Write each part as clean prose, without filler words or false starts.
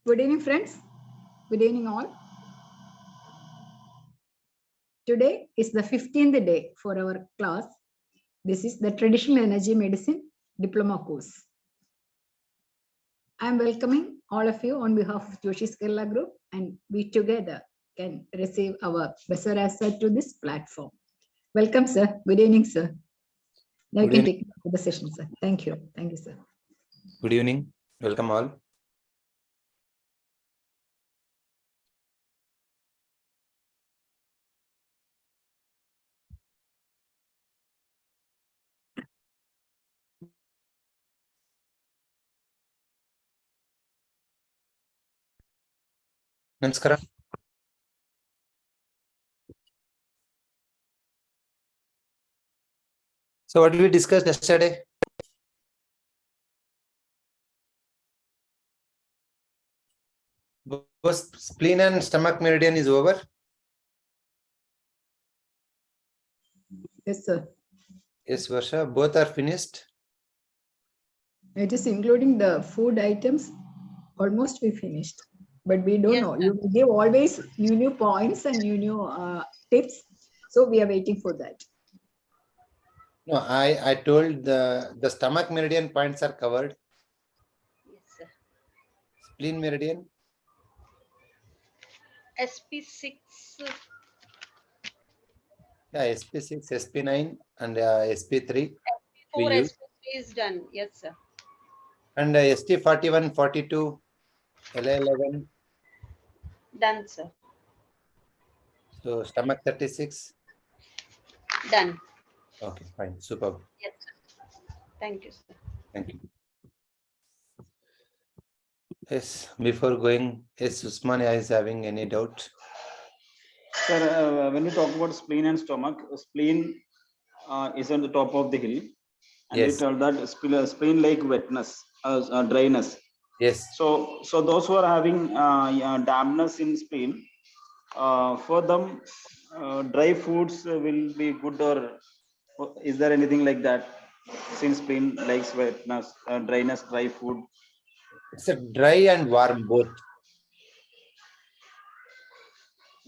Good evening, friends. Good evening, all. Today is the 15th day for our class. This is the Traditional Energy Medicine Diploma course. I am welcoming all of you on behalf of Joshi's Kerala Group, and we together can receive our Basavaraja to this platform. Welcome, sir. Good evening, sir. Now you can take the session, sir. Thank you. Thank you, sir. Good evening. Welcome all. Namaskara. So what did we discuss yesterday? Both spleen and stomach meridian is over? Yes, sir. Yes, Varsha. Both are finished? It is including the food items. Almost we finished. But we don't know. You give always new points and new tips. So we are waiting for that. No, I told the stomach meridian points are covered. Yes, sir. Spleen meridian? SP6. Yeah, SP6, SP9 and SP3. SP4, SP3 is done. Yes, sir. And ST41, 42, LA11. Done, sir. So stomach 36. Done. Okay, fine. Superb. Yes, sir. Thank you, sir. Thank you. Yes, before going, yes, Usmania is having any doubt? Sir, when you talk about spleen and stomach, spleen is on the top of the hill, and Yes. we tell that spleen like wetness, dryness. Yes. So those who are having dampness in spleen, for them, dry foods will be good, or is there anything like that? Since spleen likes wetness, dryness, dry food. It's a dry and warm both.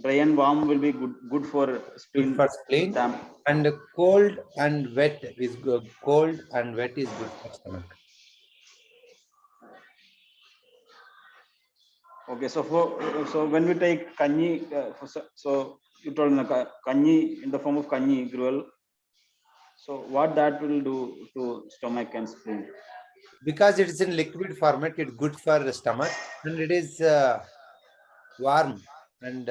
Dry and warm will be good for spleen. Good for spleen. Damp. And cold and wet is good. Cold and wet is good for stomach. Okay, so when we take kanji, so you told me kanji in the form of kanji gruel. So what that will do to stomach and spleen? Because it is in liquid format, it's good for the stomach, and it is warm and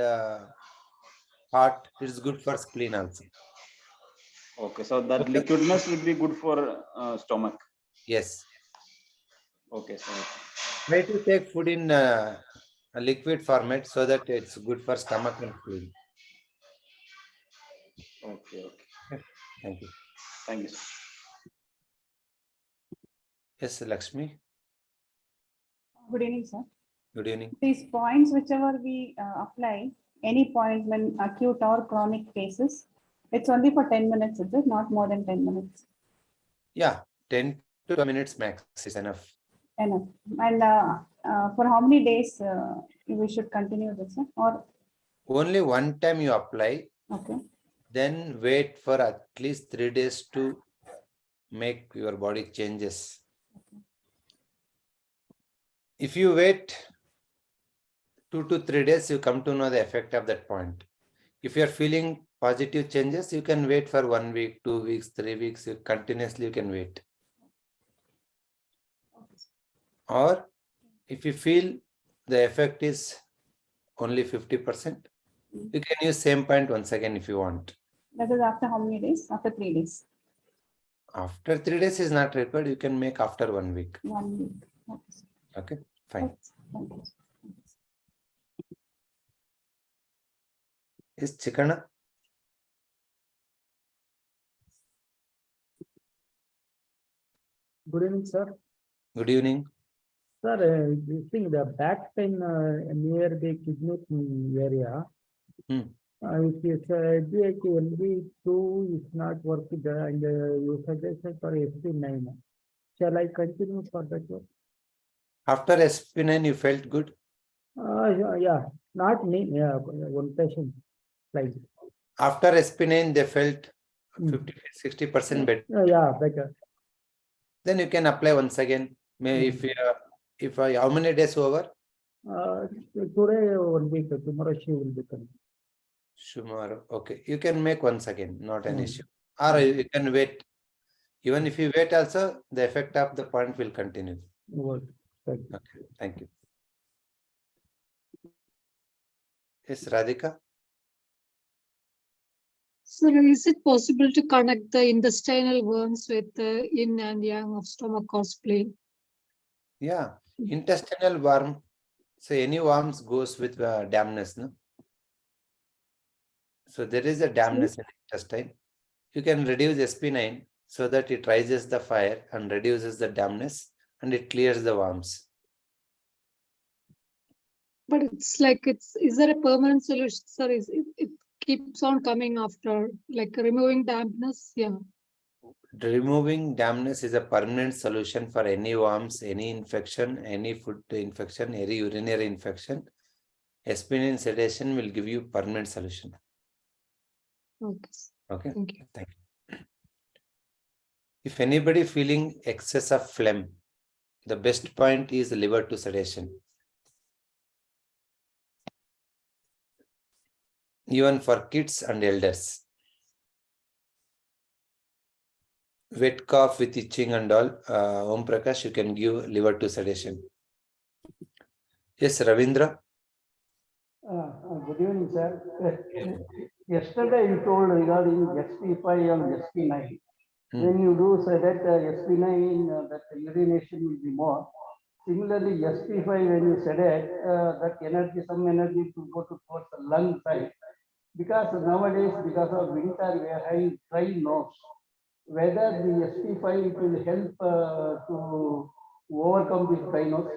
hot. It is good for spleen also. Okay, so that liquidness will be good for stomach. Yes. Okay, so Try to take food in a liquid format so that it's good for stomach and spleen. okay. Thank you. Thank you, sir. Yes, Lakshmi. Good evening, sir. Good evening. These points, whichever we apply, any point when acute or chronic cases, it's only for 10 minutes, is it? Not more than 10 minutes. Yeah, 10 to 12 minutes max is enough. Enough. And for how many days we should continue this, sir? Or Only one time you apply, okay. then wait for at least 3 days to make your body changes. If you wait 2 to 3 days, you come to know the effect of that point. If you are feeling positive changes, you can wait for 1 week, 2 weeks, 3 weeks. Continuously you can wait. Or if you feel the effect is only 50%, you can use same point once again if you want. That is after how many days? After 3 days. After 3 days is not required. You can make after 1 week. 1 week. Okay, Okay, fine. thank you. Is Chikana? Good evening, sir. Good evening. Sir, this thing, the back pain near the kidney area, if you said LB2 is not working, and you suggested for SP9. Shall I continue for that one? After SP9, you felt good? Yeah, not me, yeah, one patient, like, After SP9, they felt 50-60% better. yeah, better. Then you can apply once again. If how many days over? Today 1 week, tomorrow she will become. Tomorrow. Okay. You can make once again, not an Mm. issue. Or you can wait. Even if you wait also, the effect of the point will continue. Good. Good. Okay. Thank you. Yes, Radhika? Sir, is it possible to connect the intestinal worms with the yin and yang of stomach or spleen? Yeah. Intestinal worm. So any worms goes with dampness, no? So there is a dampness in intestine. You can reduce SP9 so that it rises the fire and reduces the dampness and it clears the worms. But it's like is there a permanent solution, sir? It keeps on coming after, like removing dampness? Yeah. Removing dampness is a permanent solution for any worms, any infection, any food infection, any urinary infection. Aspirin sedation will give you permanent solution. Okay. Okay. Thank you. Thank you. If anybody feeling excess of phlegm, the best point is liver to sedation. Even for kids and elders. Wet cough with itching and all, Om Prakash, you can give liver to sedation. Yes, Ravindra. Good evening, sir. Yesterday you told regarding SP5 and SP9. When you do say that SP9, that urination will be more. Similarly, SP5, when you said that energy, some energy to go towards the lung side. Because nowadays, because of winter, we are having dry nose. Whether the SP5 it will help to overcome this dry nose.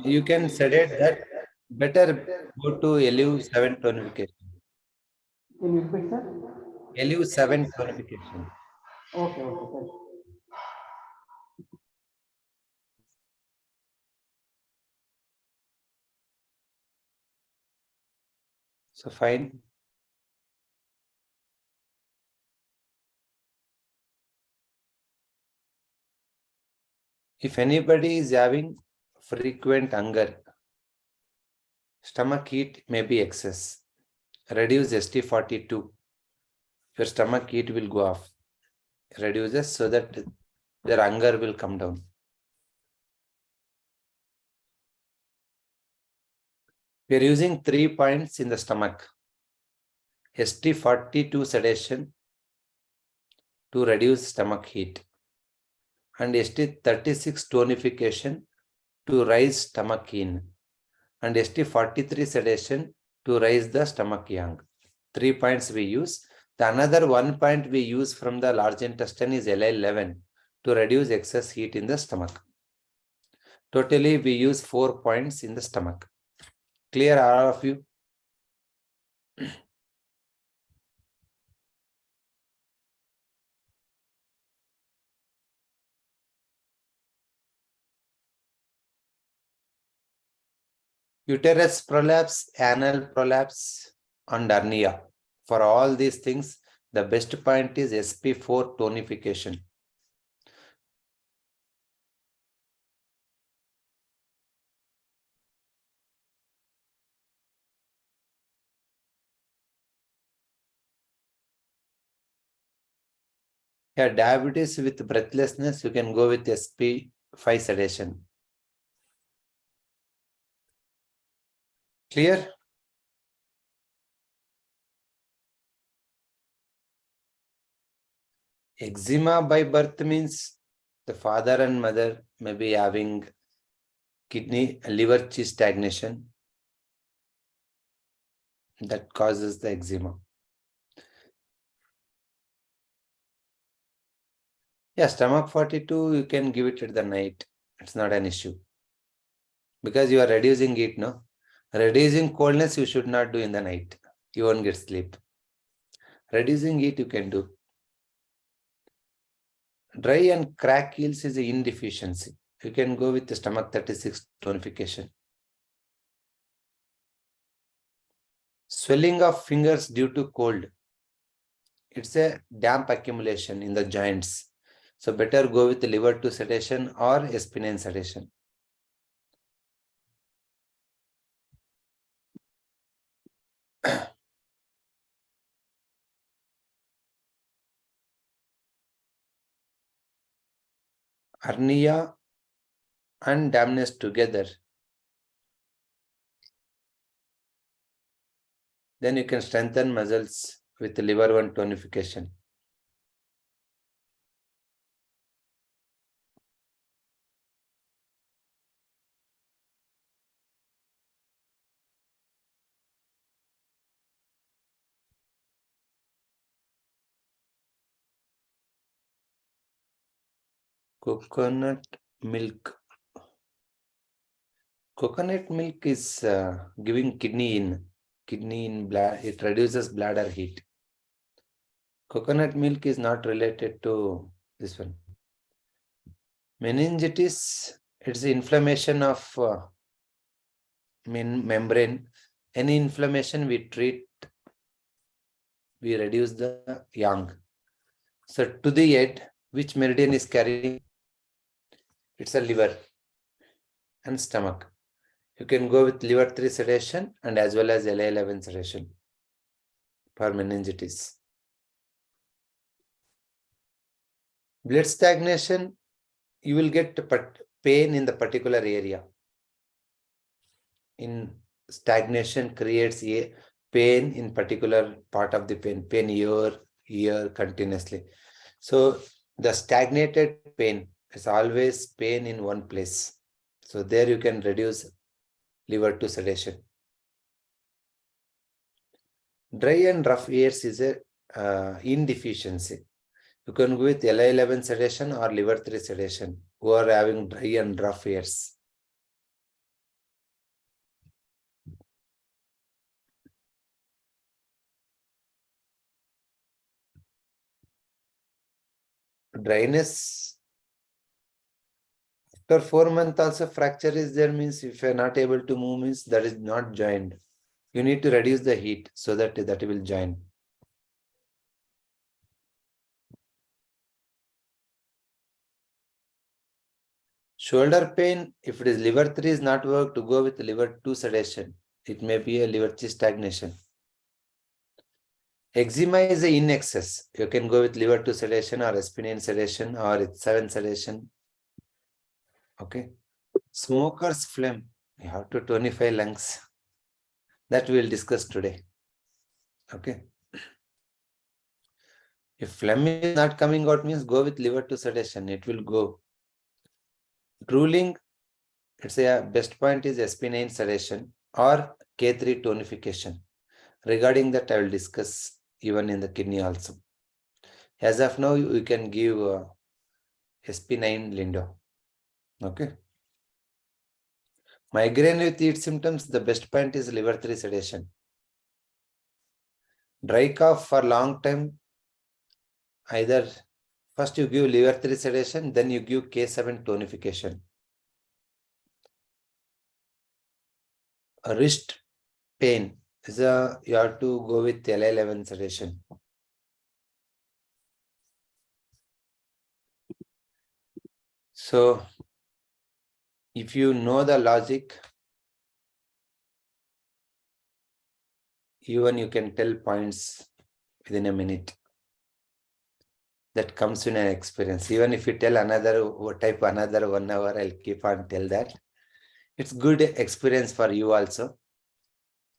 You can sedate that. Better go to LU7 tonification. Can you repeat, sir? LU7 tonification. Okay, okay, sir. So fine. If anybody is having frequent hunger, stomach heat may be excess. Reduce ST42. Your stomach heat will go off. Reduces so that their hunger will come down. We are using 3 points in the stomach. ST42 sedation to reduce stomach heat. And ST36 tonification to raise stomach yin. And ST43 sedation to raise the stomach yang. 3 points we use. The another 1 point we use from the large intestine is LI11 to reduce excess heat in the stomach. Totally, we use 4 points in the stomach. Clear, all of you? Uterus prolapse, anal prolapse, and hernia. For all these things, the best point is SP4 tonification. Yeah, diabetes with breathlessness, you can go with SP5 sedation. Clear? Eczema by birth means the father and mother may be having liver chi stagnation that causes the eczema. Yeah, stomach 42, you can give it at the night. It's not an issue. Because you are reducing heat, no? Reducing coldness, you should not do in the night. You won't get sleep. Reducing heat, you can do. Dry and crack heels is an indeficiency. you can go with the stomach 36 tonification. Swelling of fingers due to cold. It's a damp accumulation in the joints. So better go with the liver 2 sedation or spinane sedation. Hernia and dampness together. Then you can strengthen muscles with the liver 1 tonification. Coconut milk. Coconut milk is giving kidney in blood. It reduces bladder heat. Coconut milk is not related to this one. Meningitis, it's inflammation of membrane. Any inflammation we treat, we reduce the yang. So to the head, which meridian is carrying? It's a liver and stomach. You can go with liver 3 sedation and as well as LA11 sedation for meningitis. Blood stagnation, you will get pain in the particular area. In stagnation creates a pain in particular part of the pain here continuously. So the stagnated pain is always pain in one place. So there you can reduce liver 2 sedation. Dry and rough ears is a indeficiency. You can go with LA11 sedation or liver 3 sedation who are having dry and rough ears. Dryness. After 4 months also fracture is there, means if you are not able to move, means that is not joined. You need to reduce the heat so that will join. Shoulder pain, if it is liver 3 is not work, to go with liver 2 sedation. It may be a liver 3 stagnation. Eczema is in excess. You can go with liver 2 sedation or spinane sedation or it's 7 sedation. Okay. Smoker's phlegm. You have to tonify lungs. That we will discuss today. Okay. If phlegm is not coming out, means go with liver 2 sedation. It will go. Drooling, it's a best point is spinane sedation or K3 tonification. Regarding that, I will discuss even in the kidney also. As of now, we can give SP9 Lindo. Okay. Migraine with its symptoms, the best point is liver 3 sedation. Dry cough for long time, either first you give liver 3 sedation, then you give K7 tonification. A wrist pain is you have to go with LA11 sedation. So if you know the logic, even you can tell points within a minute. That comes in an experience. Even if you tell another 1 hour, I'll keep on tell that. It's good experience for you also.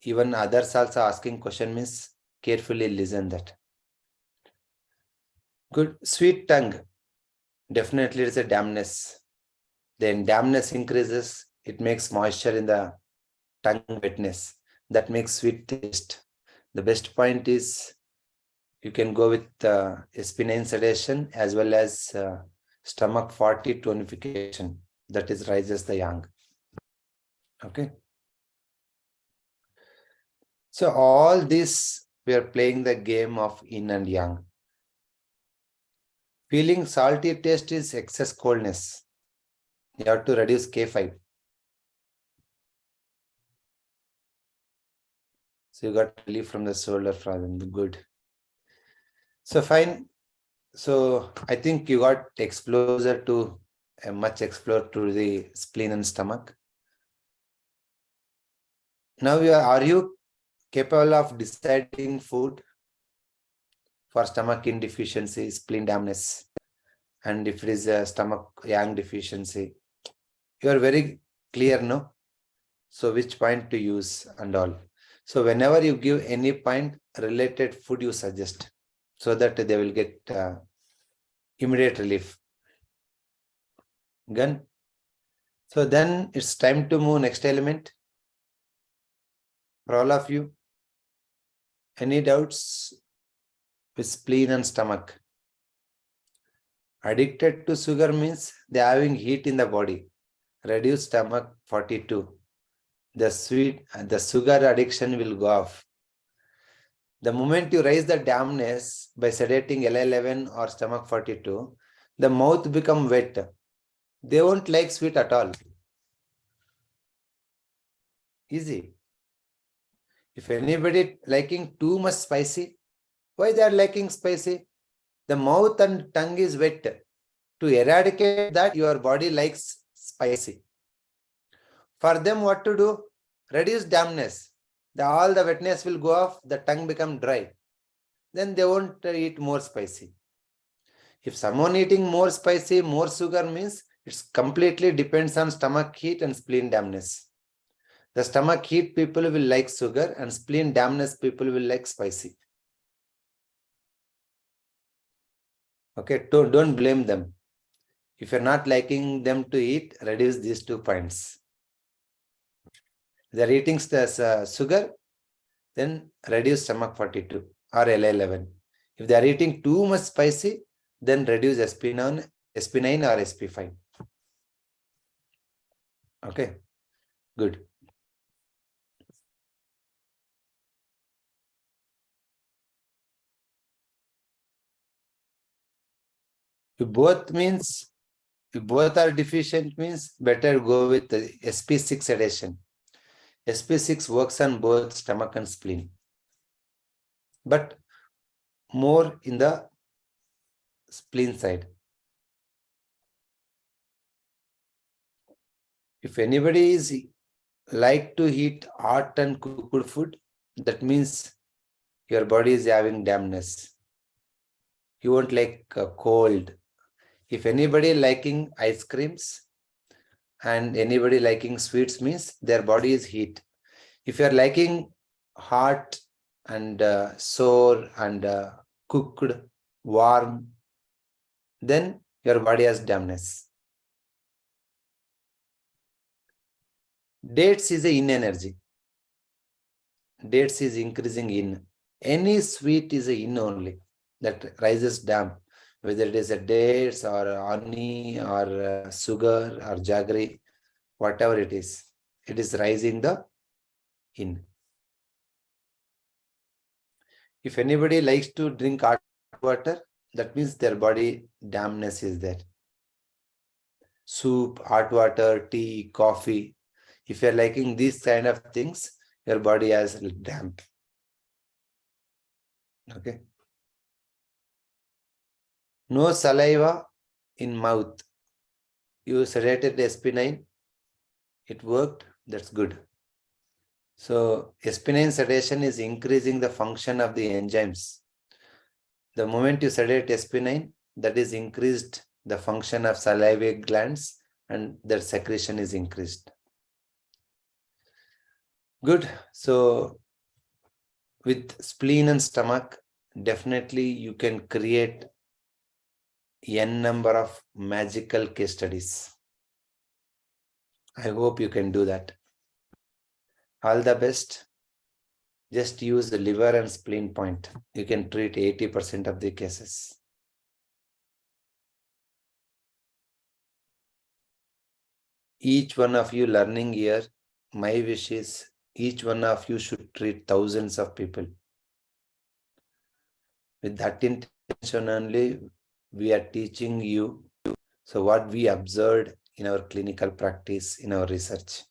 Even others also asking question means carefully listen that. Good. Sweet tongue. Definitely it's a dampness. Then dampness increases. It makes moisture in the tongue wetness. That makes sweet taste. The best point is you can go with spinane sedation as well as stomach 40 tonification. That is rises the yang. Okay. So all this, we are playing the game of yin and yang. Feeling salty taste is excess coldness. You have to reduce K5. So you got relief from the shoulder problem. Good. So fine. So I think you got exposure to much explore to the spleen and stomach. Now are you capable of deciding food for stomach deficiency, spleen dampness, and if it is a stomach yang deficiency? You are very clear, no? So which point to use and all. So whenever you give any point related food, you suggest so that they will get immediate relief. Good. So then it's time to move next element. For all of you, any doubts with spleen and stomach? Addicted to sugar means they are having heat in the body. Reduce stomach 42. The sugar addiction will go off. The moment you raise the dampness by sedating L11 or stomach 42, the mouth become wet. They won't like sweet at all. Easy. If anybody liking too much spicy, why they are liking spicy? The mouth and tongue is wet. To eradicate that, your body likes spicy. For them, what to do? Reduce dampness. All the wetness will go off, the tongue become dry. Then they won't eat more spicy. If someone eating more spicy, more sugar means it's completely depends on stomach heat and spleen dampness. The stomach heat people will like sugar and spleen dampness people will like spicy. Okay, don't blame them. If you're not liking them to eat, reduce these 2 points. If they're eating sugar, then reduce stomach 42 or L11. If they are eating too much spicy, then reduce SP9 or SP5. Okay, good. If both are deficient means better go with the SP6 sedation. SP6 works on both stomach and spleen, but more in the spleen side. If anybody is like to eat hot and cooked food, that means your body is having dampness. You won't like cold. If anybody liking ice creams and anybody liking sweets means their body is heat. If you are liking hot and sour and cooked, warm, then your body has dampness. Dates is a yin energy. Dates is increasing in. Any sweet is a yin only that rises damp. Whether it is a dates or honey or sugar or jaggery, whatever it is rising the yin. If anybody likes to drink hot water, that means their body dampness is there. Soup, hot water, tea, coffee. If you're liking these kind of things, your body has damp. Okay. No saliva in mouth. You sedated SP9. It worked. That's good. So SP9 sedation is increasing the function of the enzymes. The moment you sedate SP9, that is increased the function of salivary glands and their secretion is increased. Good. So with spleen and stomach, definitely you can create n number of magical case studies. I hope you can do that. All the best. Just use the liver and spleen point. You can treat 80% of the cases. Each one of you learning here, my wish is each one of you should treat thousands of people. With that intention only, we are teaching you. So what we observed in our clinical practice, in our research.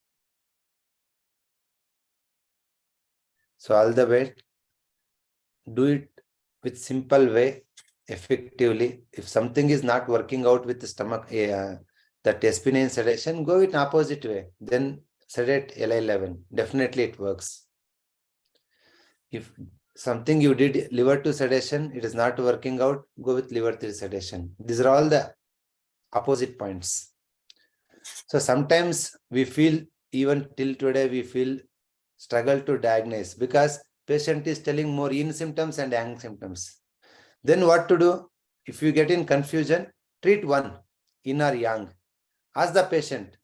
So all the way, do it with simple way, effectively. If something is not working out with the stomach, that SP9 sedation, go in opposite way. Then sedate LI11. Definitely it works. If something you did liver 2 sedation, it is not working out, go with liver 3 sedation. These are all the opposite points. So sometimes we feel, even till today, we feel struggle to diagnose because patient is telling more yin symptoms and yang symptoms. Then what to do? If you get in confusion, treat one, yin or yang. Ask the patient.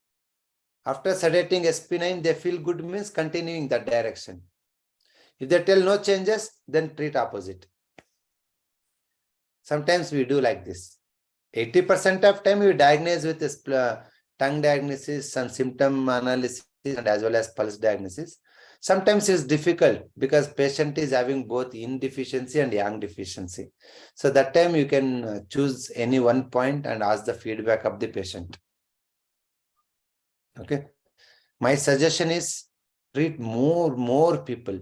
After sedating SP9, they feel good, means continuing that direction. If they tell no changes, then treat opposite. Sometimes we do like this. 80% of time we diagnose with this tongue diagnosis and symptom analysis and as well as pulse diagnosis. Sometimes it's difficult because patient is having both yin deficiency and yang deficiency. So that time you can choose any one point and ask the feedback of the patient. Okay. My suggestion is treat more people,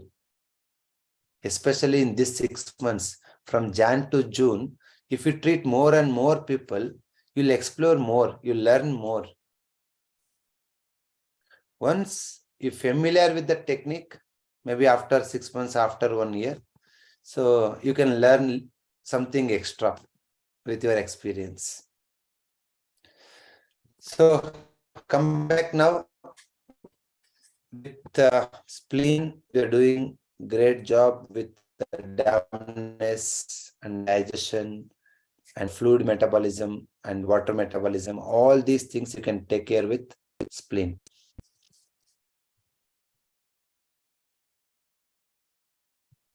especially in this 6 months from Jan to June. If you treat more and more people, you'll explore more, you'll learn more. Once you're familiar with the technique, maybe after 6 months, after 1 year, so you can learn something extra with your experience. So come back now with spleen. We're doing great job with dampness and digestion and fluid metabolism and water metabolism. All these things you can take care with spleen.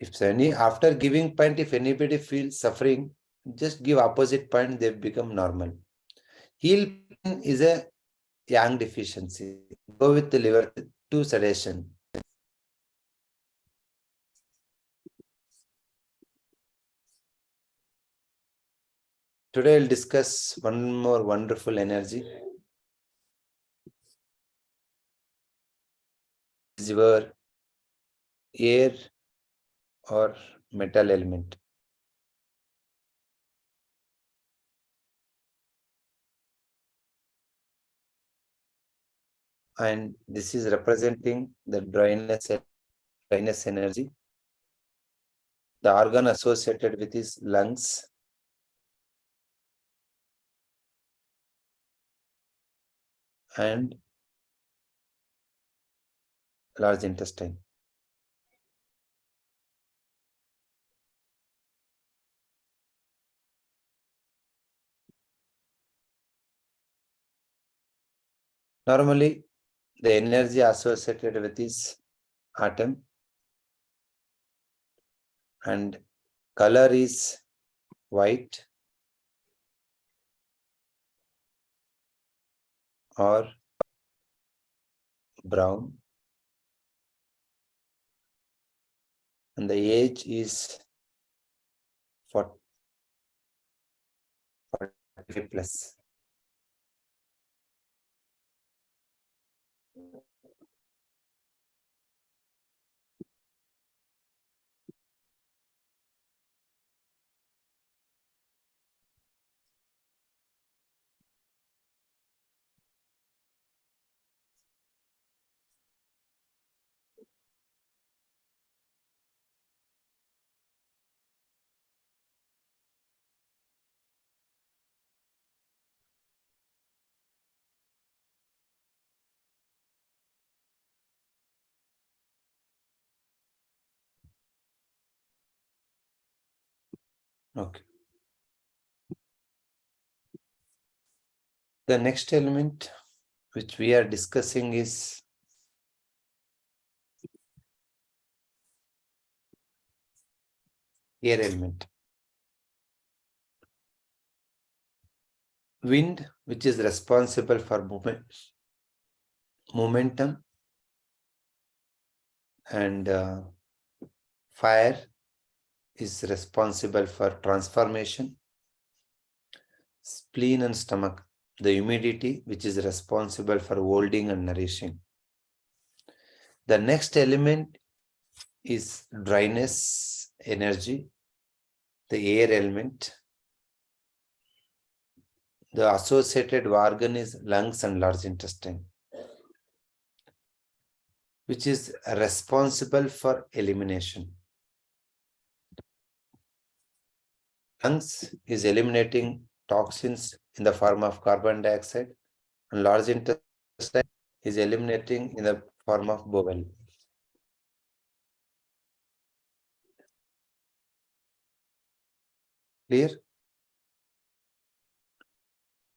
If any, after giving point, if anybody feels suffering, just give opposite point, they become normal. Heel pain is a yang deficiency. Go with the liver 2 sedation. Today we'll discuss one more wonderful energy. Is your air or metal element. And this is representing the dryness energy. The organ associated with his lungs. And large intestine. Normally, the energy associated with this atom and color is white or brown, and the age is 45 plus. Okay. The next element which we are discussing is air element. Wind, which is responsible for momentum, and fire is responsible for transformation. Spleen and stomach the humidity, which is responsible for holding and nourishing. The next element is dryness, energy, the air element. The associated organ is lungs and large intestine, which is responsible for elimination. Lungs is eliminating toxins in the form of carbon dioxide, and large intestine is eliminating in the form of bowel. Clear?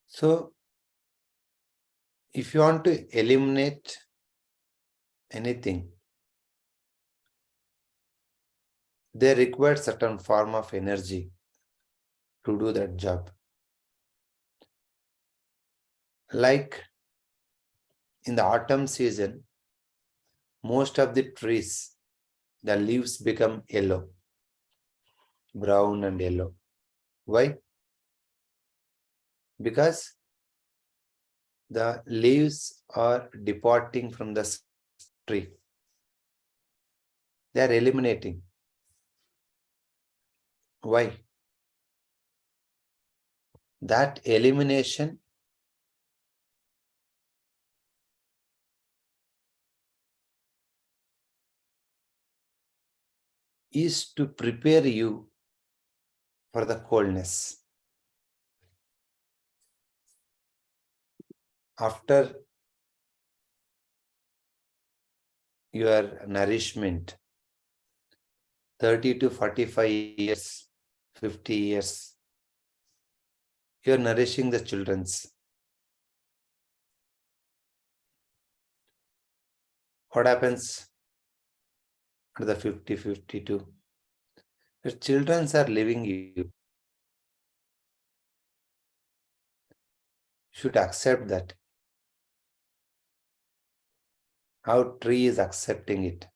So, if you want to eliminate anything, they require certain form of energy to do that job. Like in the autumn season, most of the trees, the leaves become yellow, brown and yellow. Why? Because the leaves are departing from the tree. They are eliminating. Why? That elimination is to prepare you for the coldness. After your nourishment, 30 to 45 years, 50 years, you are nourishing the children's. What happens at the 50, 52? Your children are leaving you. You should accept that. How tree is accepting it.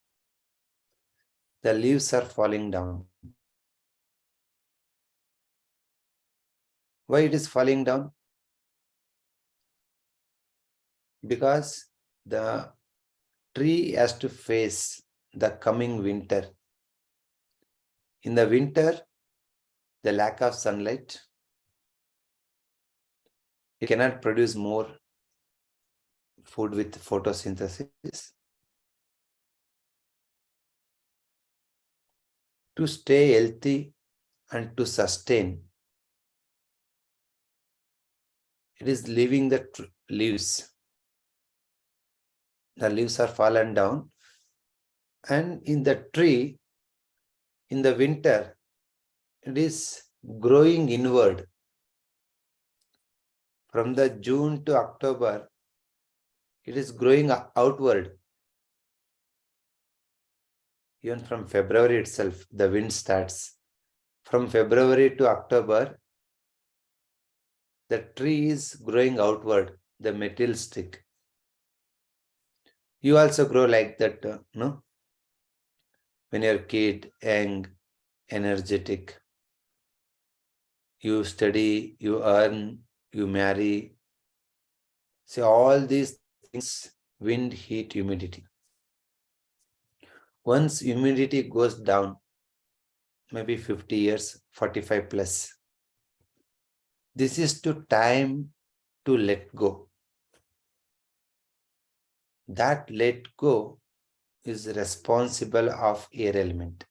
The leaves are falling down. Why it is falling down? Because the tree has to face the coming winter. In the winter, the lack of sunlight, it cannot produce more food with photosynthesis. To stay healthy and to sustain, it is leaving the leaves. The leaves are fallen down, and in the tree, in the winter, it is growing inward. From the June to October, it is growing outward. Even from February itself, the wind starts. From February to October, the tree is growing outward, the metal stick. You also grow like that, no? When you're a kid, young, energetic, you study, you earn, you marry. See, all these things, wind, heat, humidity. Once humidity goes down, maybe 50 years, 45 plus, this is the time to let go. That let go is responsible of air element.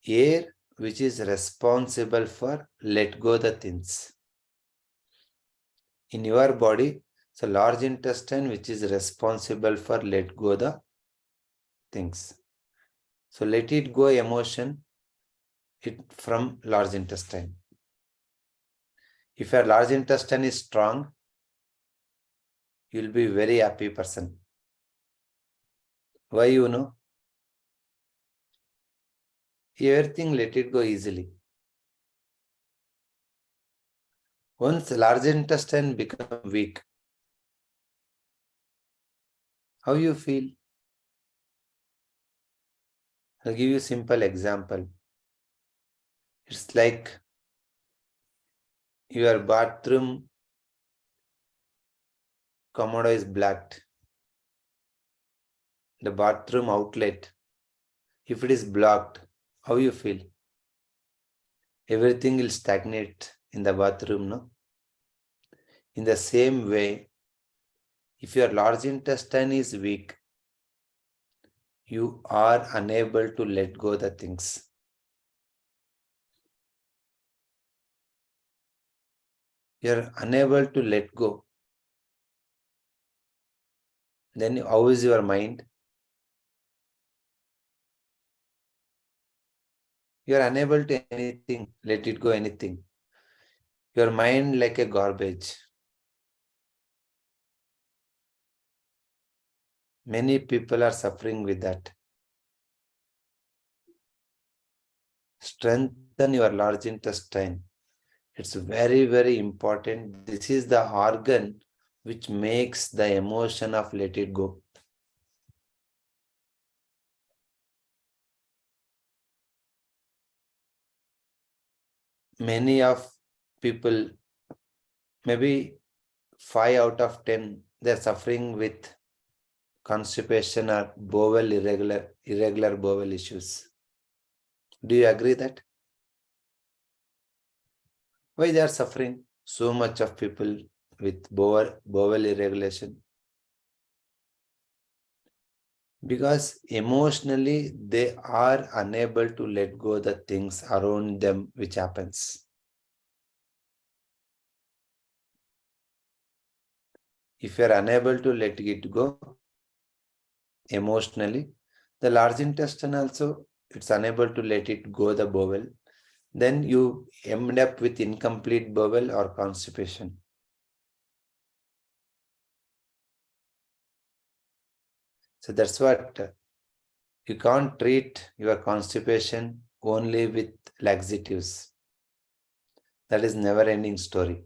Air which is responsible for let go the things. In your body, so large intestine which is responsible for let go the things. So let it go emotion from large intestine. If your large intestine is strong, you will be a very happy person. Why you know? Everything let it go easily. Once large intestine becomes weak, how you feel? I'll give you a simple example. It's like your bathroom commode is blocked, the bathroom outlet, if it is blocked, how you feel? Everything will stagnate in the bathroom, no? In the same way, if your large intestine is weak, you are unable to let go the things. You are unable to let go. Then how is your mind? You are unable to anything, let it go anything. Your mind like a garbage. Many people are suffering with that. Strengthen your large intestine. It's very, very important. This is the organ which makes the emotion of let it go. Many of people, maybe 5 out of 10, they're suffering with constipation or bowel irregular bowel issues. Do you agree that? Why they are suffering? So much of people with bowel irregulation. Because emotionally they are unable to let go the things around them which happens. If you are unable to let it go emotionally, the large intestine also, it's unable to let it go the bowel, then you end up with incomplete bowel or constipation. So that's what you can't treat your constipation only with laxatives. That is never-ending story.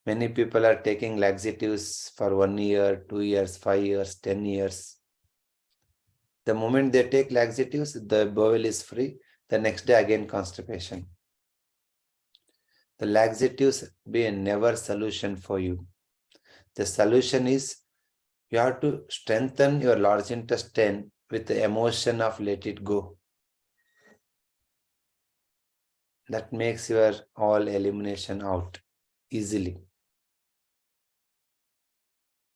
Many people are taking laxatives for 1 year, 2 years, 5 years, 10 years. The moment they take laxatives, the bowel is free. The next day again constipation. The laxatives be a never solution for you. The solution is you have to strengthen your large intestine with the emotion of let it go. That makes your all elimination out easily.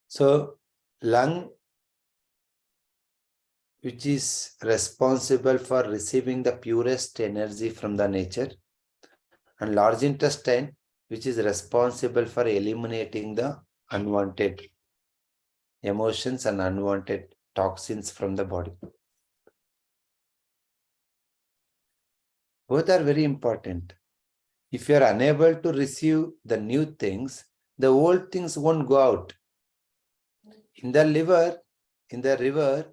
So, lung, which is responsible for receiving the purest energy from the nature, and large intestine, which is responsible for eliminating the unwanted emotions and unwanted toxins from the body. Both are very important. If you are unable to receive the new things, the old things won't go out. In the river,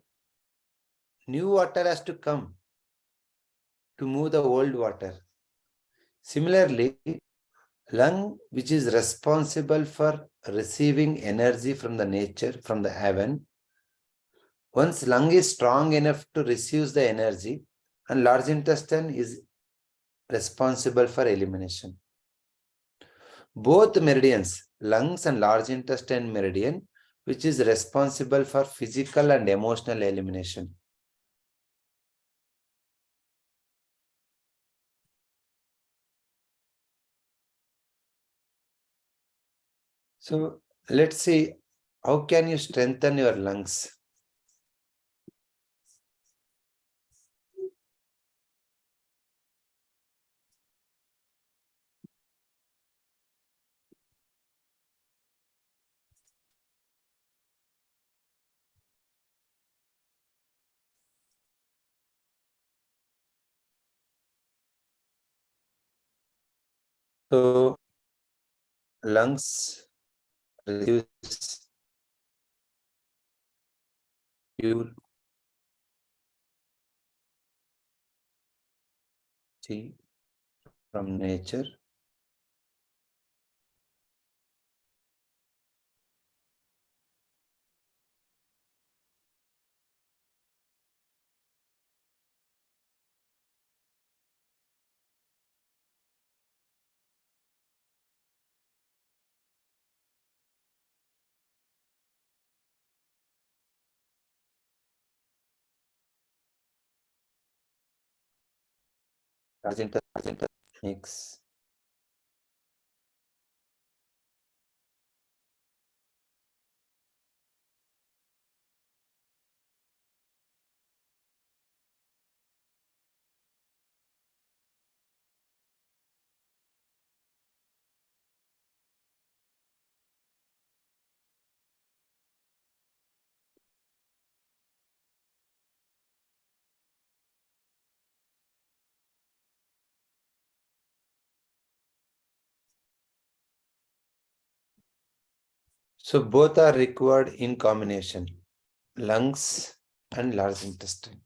new water has to come to move the old water. Similarly, lung, which is responsible for receiving energy from the nature, from the heaven, once lung is strong enough to receive the energy, and large intestine is responsible for elimination. Both meridians, lungs and large intestine meridian, which is responsible for physical and emotional elimination. So let's see, how can you strengthen your lungs? So lungs receives pure chi from nature. Mix. So both are required in combination, lungs and large intestine.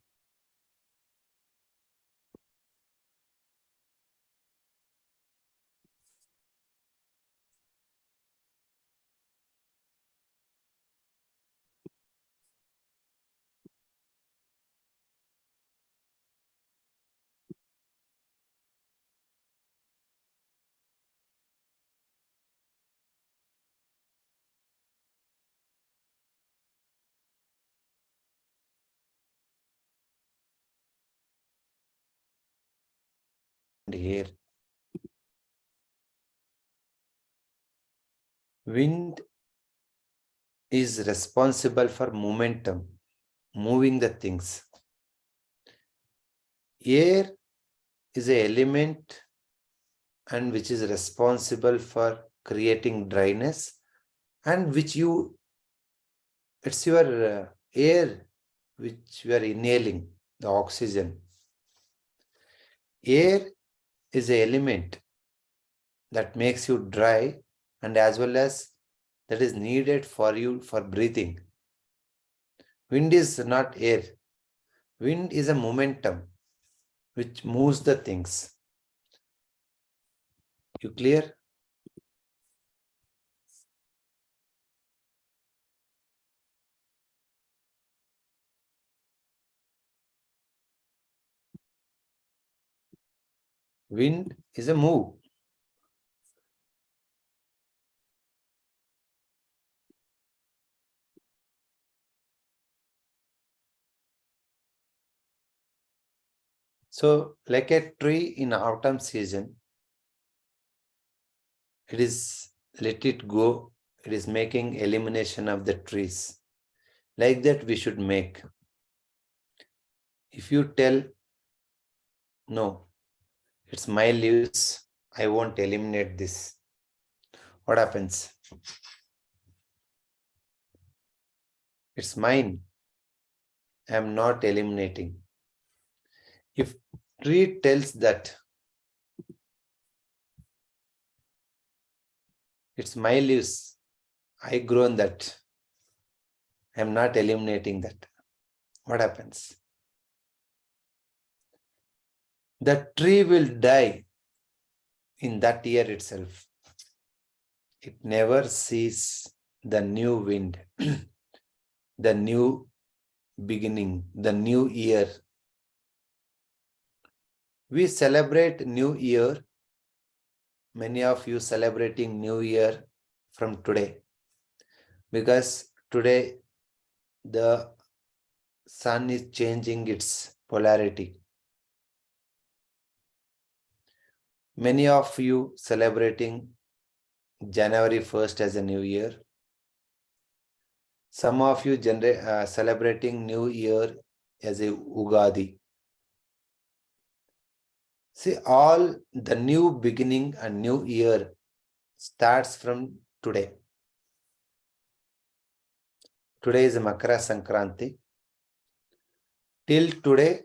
And air. Wind is responsible for momentum, moving the things. Air is an element and which is responsible for creating dryness, and which it's your air which you are inhaling, the oxygen. Air is an element that makes you dry and as well as that is needed for you for breathing. Wind is not air. Wind is a momentum which moves the things. You clear? Wind is a move. So, like a tree in autumn season, it is let it go. It is making elimination of the trees. Like that we should make. If you tell, no, it's my leaves, I won't eliminate this. What happens? It's mine. I am not eliminating. If tree tells that it's my leaves, I grown that, I am not eliminating that. What happens? The tree will die in that year itself. It never sees the new wind, the new beginning, the new year. We celebrate New Year. Many of you celebrating New Year from today, because today the sun is changing its polarity. Many of you celebrating January 1st as a new year. Some of you celebrating New Year as a Ugadi. See, all the new beginning and new year starts from today. Today is Makara Sankranti. Till today,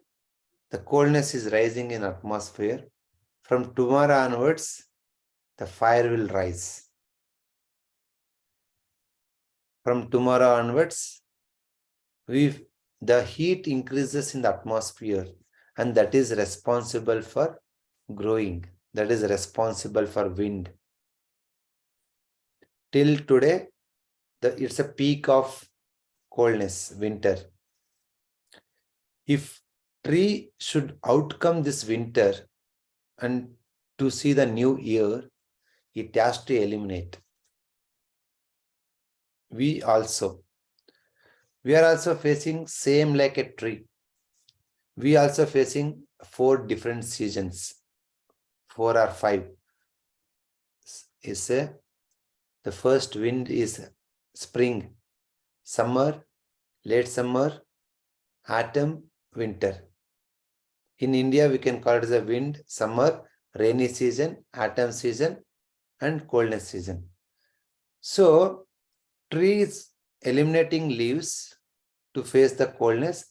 the coldness is rising in atmosphere. From tomorrow onwards, the fire will rise. From tomorrow onwards, the heat increases in the atmosphere, and that is responsible for growing. That is responsible for wind. Till today, it's a peak of coldness, winter. If tree should outcome this winter and to see the new year, it has to eliminate. We are also facing same like a tree. We also facing 4 different seasons. 4 or 5 is the first wind is spring, summer, late summer, autumn, winter. In India, we can call it as a wind, summer, rainy season, autumn season, and coldness season. So, trees eliminating leaves to face the coldness.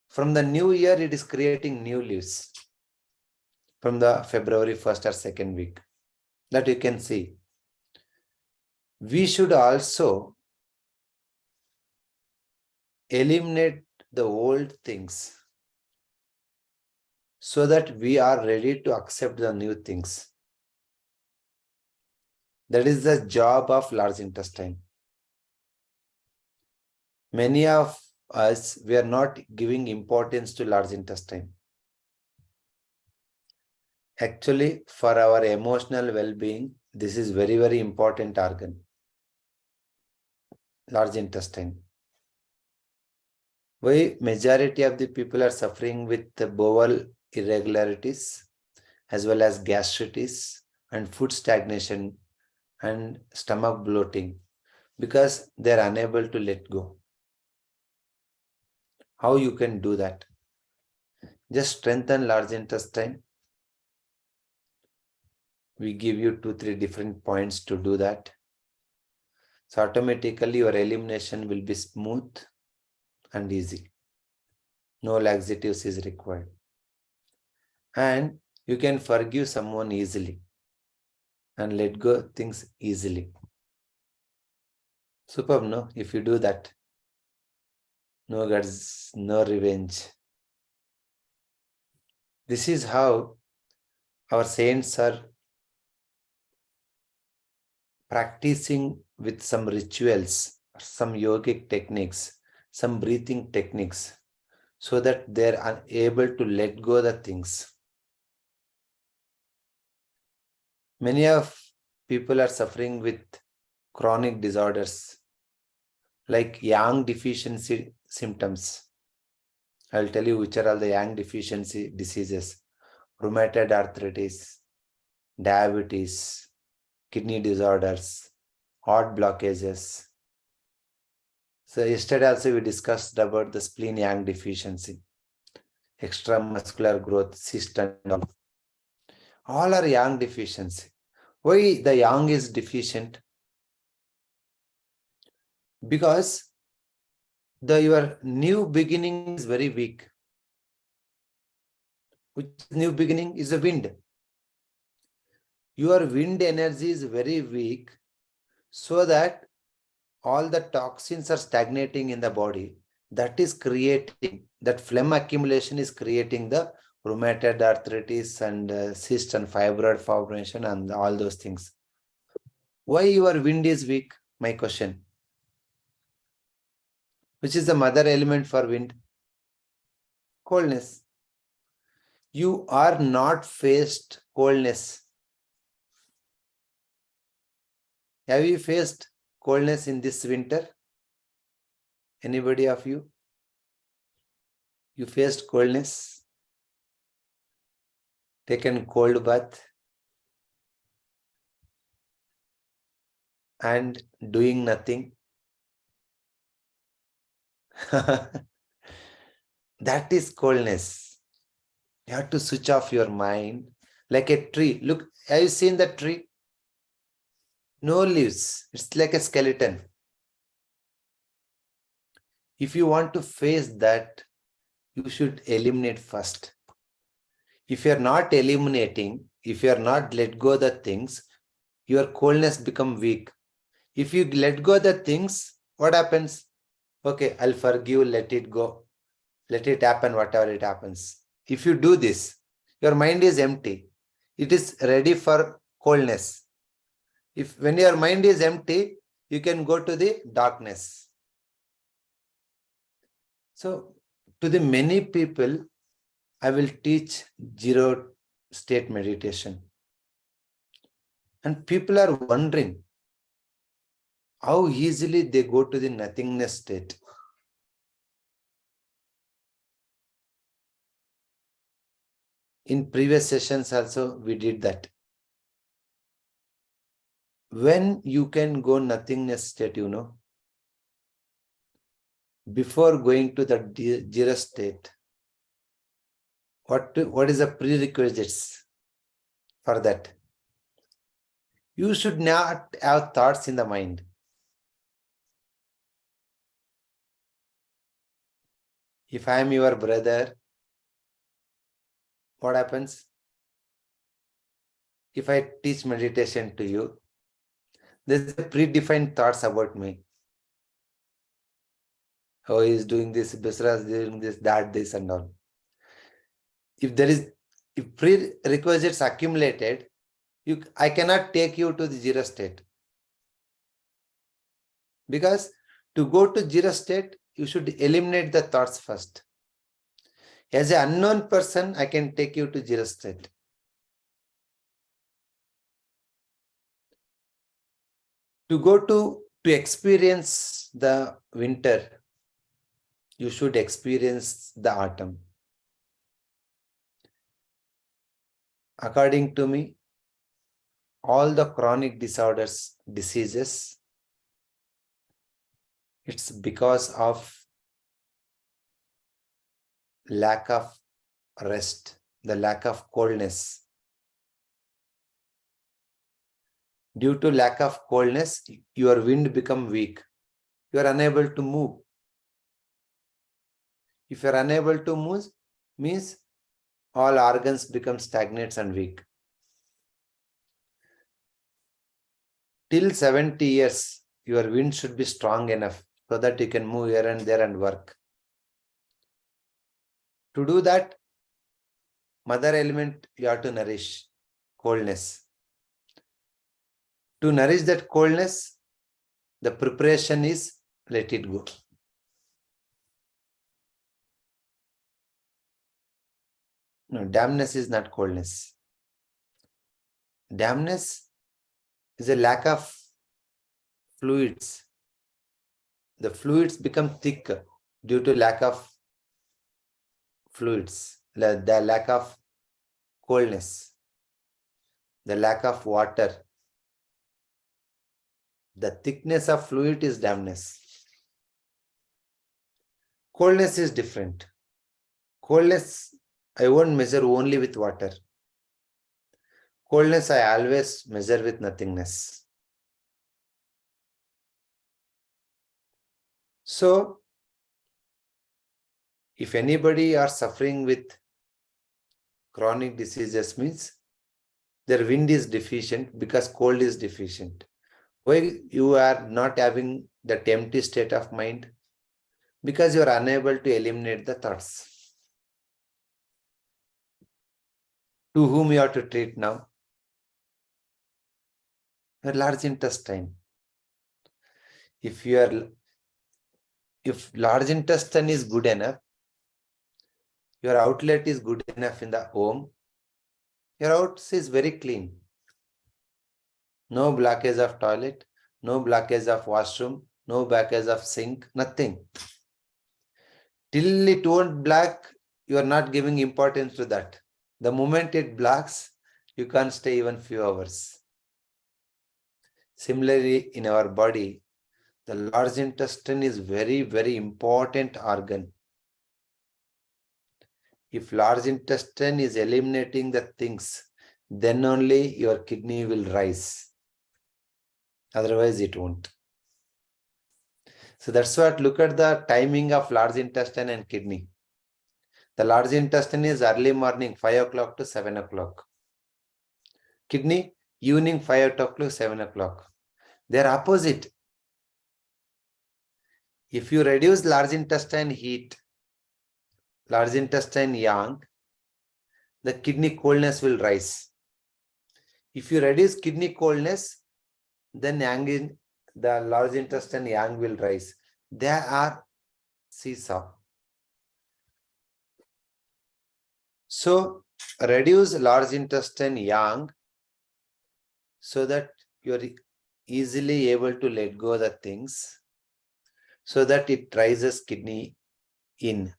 From the new year, it is creating new leaves from the February 1st or 2nd week. That you can see. We should also eliminate the old things so that we are ready to accept the new things. That is the job of large intestine. Many of us, we are not giving importance to large intestine. Actually, for our emotional well-being, this is very, very important organ. Large intestine. Why majority of the people are suffering with the bowel irregularities as well as gastritis and food stagnation and stomach bloating? Because they are unable to let go. How you can do that? Just strengthen large intestine. We give you 2-3 different points to do that. So automatically your elimination will be smooth and easy. No laxatives is required. And you can forgive someone easily and let go things easily. Superb, no? If you do that. No guts, no revenge. This is how our saints are practicing with some rituals, some yogic techniques, some breathing techniques, so that they are able to let go the things. Many of people are suffering with chronic disorders like yang deficiency symptoms. I'll tell you which are all the yang deficiency diseases: rheumatoid arthritis, diabetes, kidney disorders, heart blockages. So yesterday also we discussed about the spleen yang deficiency, extramuscular growth, cyst and all are yang deficiency. Why the yang is deficient? Because your new beginning is very weak. Which new beginning is a wind. Your wind energy is very weak, so that all the toxins are stagnating in the body. That is creating, that phlegm accumulation is creating the rheumatoid arthritis and cyst and fibroid formation and all those things. Why your wind is weak? My question. Which is the mother element for wind? Coldness. You are not faced coldness. Have you faced coldness in this winter? Anybody of you? You faced coldness? Taken cold bath? And doing nothing? That is coldness. You have to switch off your mind like a tree. Look, have you seen the tree? No leaves. It's like a skeleton. If you want to face that, you should eliminate first. If you're not eliminating, if you're not let go the things, your coldness become weak. If you let go the things, what happens? Okay, I'll forgive, let it go. Let it happen, whatever it happens. If you do this, your mind is empty. It is ready for coldness. When your mind is empty, you can go to the darkness. So, to the many people, I will teach zero state meditation. And people are wondering how easily they go to the nothingness state. In previous sessions also, we did that. when you can go nothingness state, before going to the Jira state, what is the prerequisites for that? You should not have thoughts in the mind. If I am your brother, what happens? If I teach meditation to you, there's a predefined thoughts about me. Oh, he is doing this, Basara is doing this, that, this and all. If prerequisites accumulated, I cannot take you to the Jira state. Because to go to Jira state, you should eliminate the thoughts first. As an unknown person, I can take you to Jira state. To experience the winter, you should experience the autumn. According to me, all the chronic disorders, diseases, it's because of lack of rest, the lack of coldness. Due to lack of coldness, your wind become weak. You are unable to move. If you are unable to move, means all organs become stagnant and weak. Till 70 years, your wind should be strong enough so that you can move here and there and work. To do that, mother element you have to nourish, coldness. To nourish that coldness, the preparation is let it go. No, dampness is not coldness. Dampness is a lack of fluids. The fluids become thick due to lack of fluids, the lack of coldness, the lack of water. The thickness of fluid is dampness. Coldness is different. Coldness, I won't measure only with water. Coldness, I always measure with nothingness. So, if anybody are suffering with chronic diseases, means their wind is deficient because cold is deficient. Why you are not having that empty state of mind? Because you are unable to eliminate the thoughts. To whom you have to treat now? Your large intestine. If large intestine is good enough, your outlet is good enough in the home, your house is very clean. No blockage of toilet, no blockage of washroom, no blockage of sink, nothing. Till it won't block, you are not giving importance to that. The moment it blocks, you can't stay even few hours. Similarly, in our body, the large intestine is very, very important organ. If large intestine is eliminating the things, then only your kidney will rise. Otherwise, it won't. So that's what, look at the timing of large intestine and kidney. The large intestine is early morning, 5 o'clock to 7 o'clock. Kidney, evening 5 o'clock to 7 o'clock. They are opposite. If you reduce large intestine heat, large intestine yang, the kidney coldness will rise. If you reduce kidney coldness, then the large intestine yang will rise. They are seesaw. So reduce large intestine yang so that you are easily able to let go of the things, so that it rises kidney in.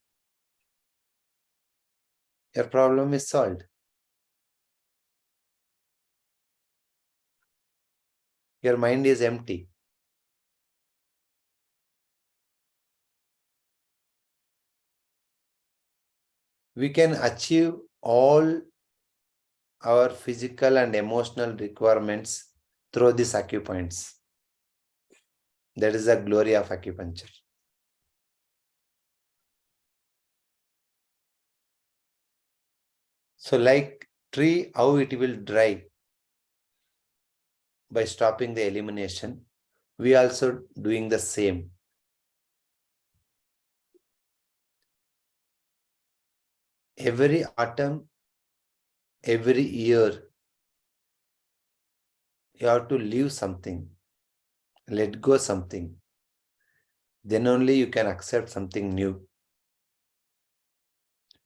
Your problem is solved. Your mind is empty. We can achieve all our physical and emotional requirements through these acupoints. That is the glory of acupuncture. So like tree, how it will dry by stopping the elimination, we also doing the same. Every autumn, every year, you have to leave something, let go something. Then only you can accept something new.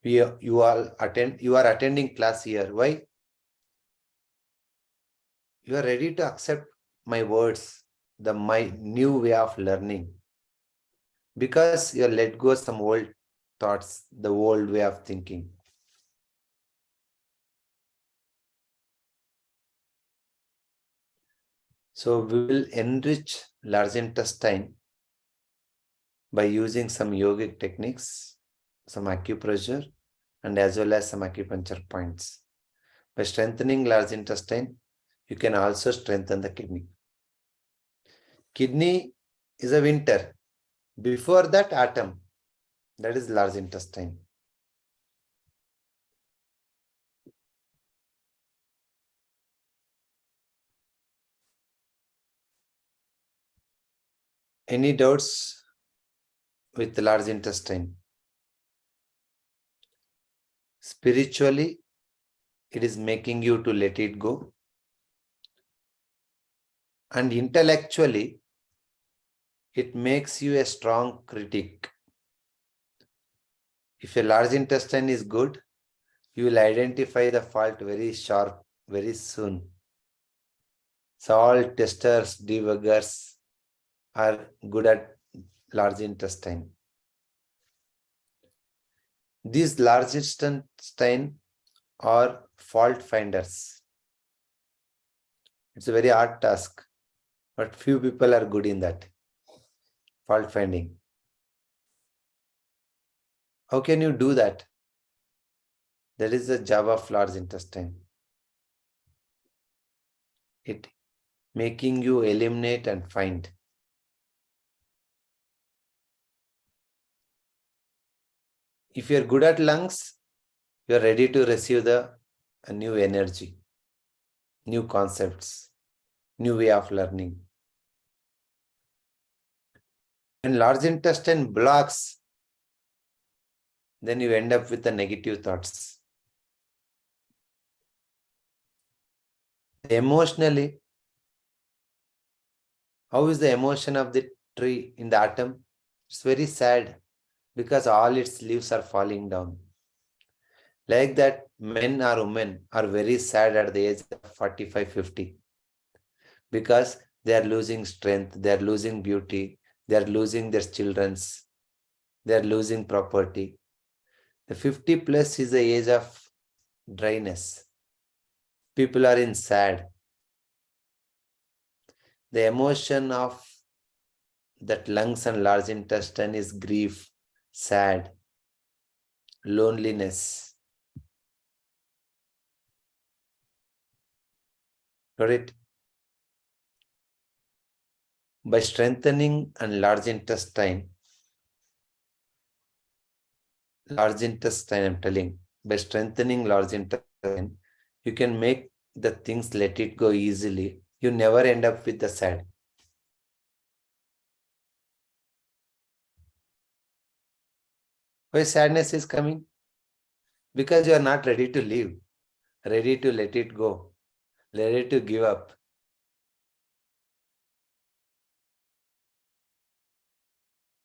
You are attending class here. Why? You are ready to accept my words, my new way of learning. Because you let go some old thoughts, the old way of thinking. So we will enrich large intestine by using some yogic techniques, some acupressure, and as well as some acupuncture points. By strengthening large intestine, you can also strengthen the kidney. Kidney is a winter. Before that, autumn. That is large intestine. Any doubts with the large intestine? Spiritually, it is making you to let it go. And intellectually, it makes you a strong critic. If a large intestine is good, you will identify the fault very sharp, very soon. So all testers, debuggers are good at large intestine. These large intestine are fault finders. It's a very hard task, but few people are good in that, fault finding. How can you do that? That is the job of large intestine. It making you eliminate and find. If you're good at lungs, you're ready to receive a new energy, new concepts, new way of learning. When large intestine blocks, then you end up with the negative thoughts. Emotionally, how is the emotion of the tree in the autumn? It's very sad because all its leaves are falling down. Like that, men or women are very sad at the age of 45, 50 because they are losing strength, they are losing beauty, they are losing their children's, they are losing property. The 50 plus is the age of dryness. People are in sad. The emotion of that lungs and large intestine is grief, sad, loneliness. Got it? By strengthening and large intestine, I'm telling, by strengthening large intestine, you can make the things let it go easily. You never end up with the sad. Why sadness is coming? Because you are not ready to live, ready to let it go, ready to give up.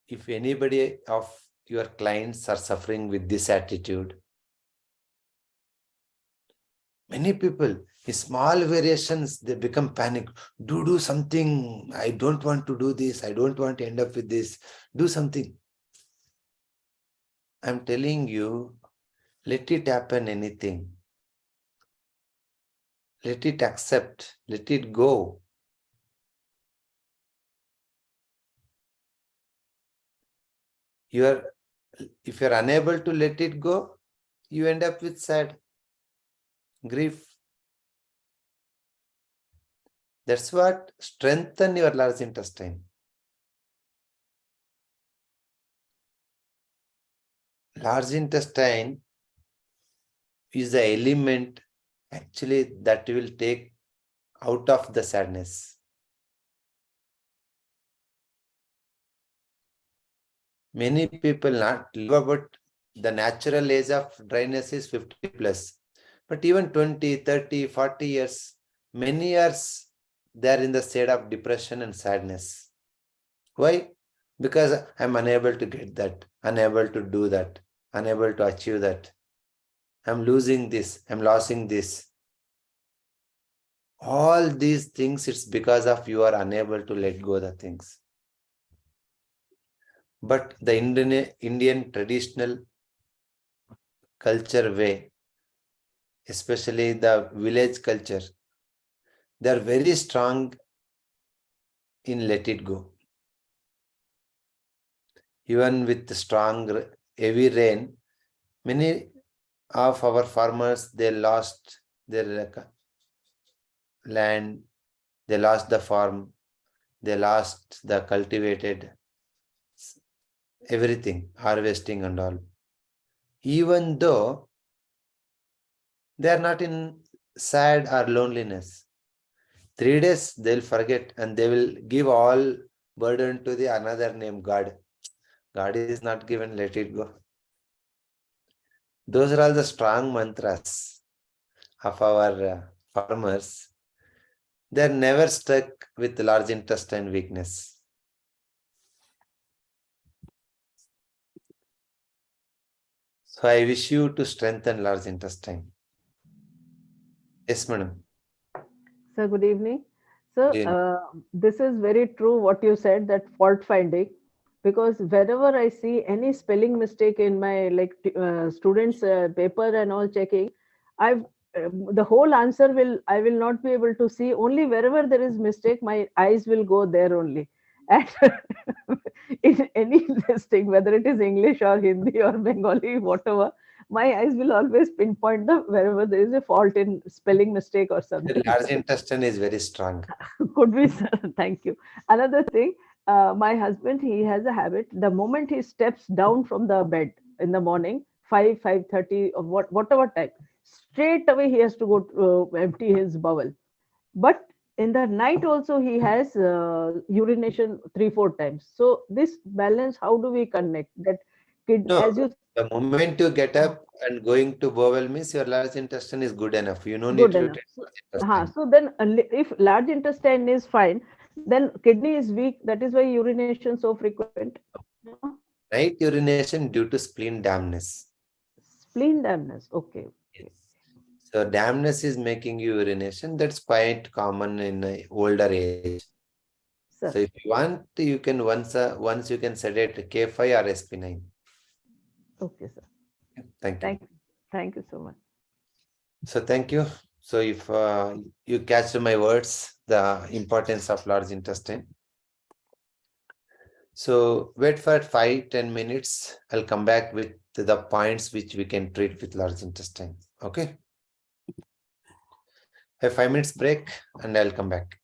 If anybody of your clients are suffering with this attitude, many people, in small variations, they become panic. Do something. I don't want to do this. I don't want to end up with this. Do something. I'm telling you, let it happen anything. Let it accept. Let it go. if you're unable to let it go, you end up with sad grief. That's what strengthen your large intestine. Large intestine is the element actually that will take out of the sadness. Many people not live about the natural age of dryness is 50 plus. But even 20, 30, 40 years, many years, they are in the state of depression and sadness. Why? Because I'm unable to get that, unable to do that, unable to achieve that. I'm losing this, I'm losing this. All these things, it's because of you are unable to let go the things. But the Indian traditional culture way, especially the village culture, they are very strong in let it go. Even with the strong heavy rain, many of our farmers, they lost their land, they lost the farm, they lost the cultivated everything, harvesting and all. Even though they are not in sad or loneliness, 3 days they'll forget and they will give all burden to the another name, God. God is not given, let it go. Those are all the strong mantras of our farmers. They're never stuck with large intestine weakness. So I wish you to strengthen large intestine. Yes, madam. Sir, good evening. Sir, Good evening. this is very true what you said, that fault finding, because whenever I see any spelling mistake in my students' paper and all checking, the whole answer I will not be able to see. Only wherever there is mistake, my eyes will go there only. And in any listing, whether it is English or Hindi or Bengali, whatever, my eyes will always pinpoint wherever there is a fault in spelling mistake or something. The large intestine is very strong. Could be, sir. Thank you. Another thing, my husband, he has a habit. The moment he steps down from the bed in the morning, 5:30, or whatever time, straight away he has to go to, empty his bowel. But in the night also he has urination 3-4 times. So this balance, how do we connect that? No, As you the moment you get up and going to bowel means your large intestine is good enough. You don't need good to enough. treat large intestine. So then if large intestine is fine, then kidney is weak. That is why urination so frequent. No? Night urination due to spleen dampness. Spleen dampness. Okay. Yes. So dampness is making you urination. That's quite common in older age. Sir. So if you want, you can once you can sedate K5 or SP9. Okay, sir. Thank you. Thank you so much. So thank you. So if you catch my words, the importance of large intestine. So wait for 5-10 minutes. I'll come back with the points which we can treat with large intestine. Okay. A 5 minutes break and I'll come back.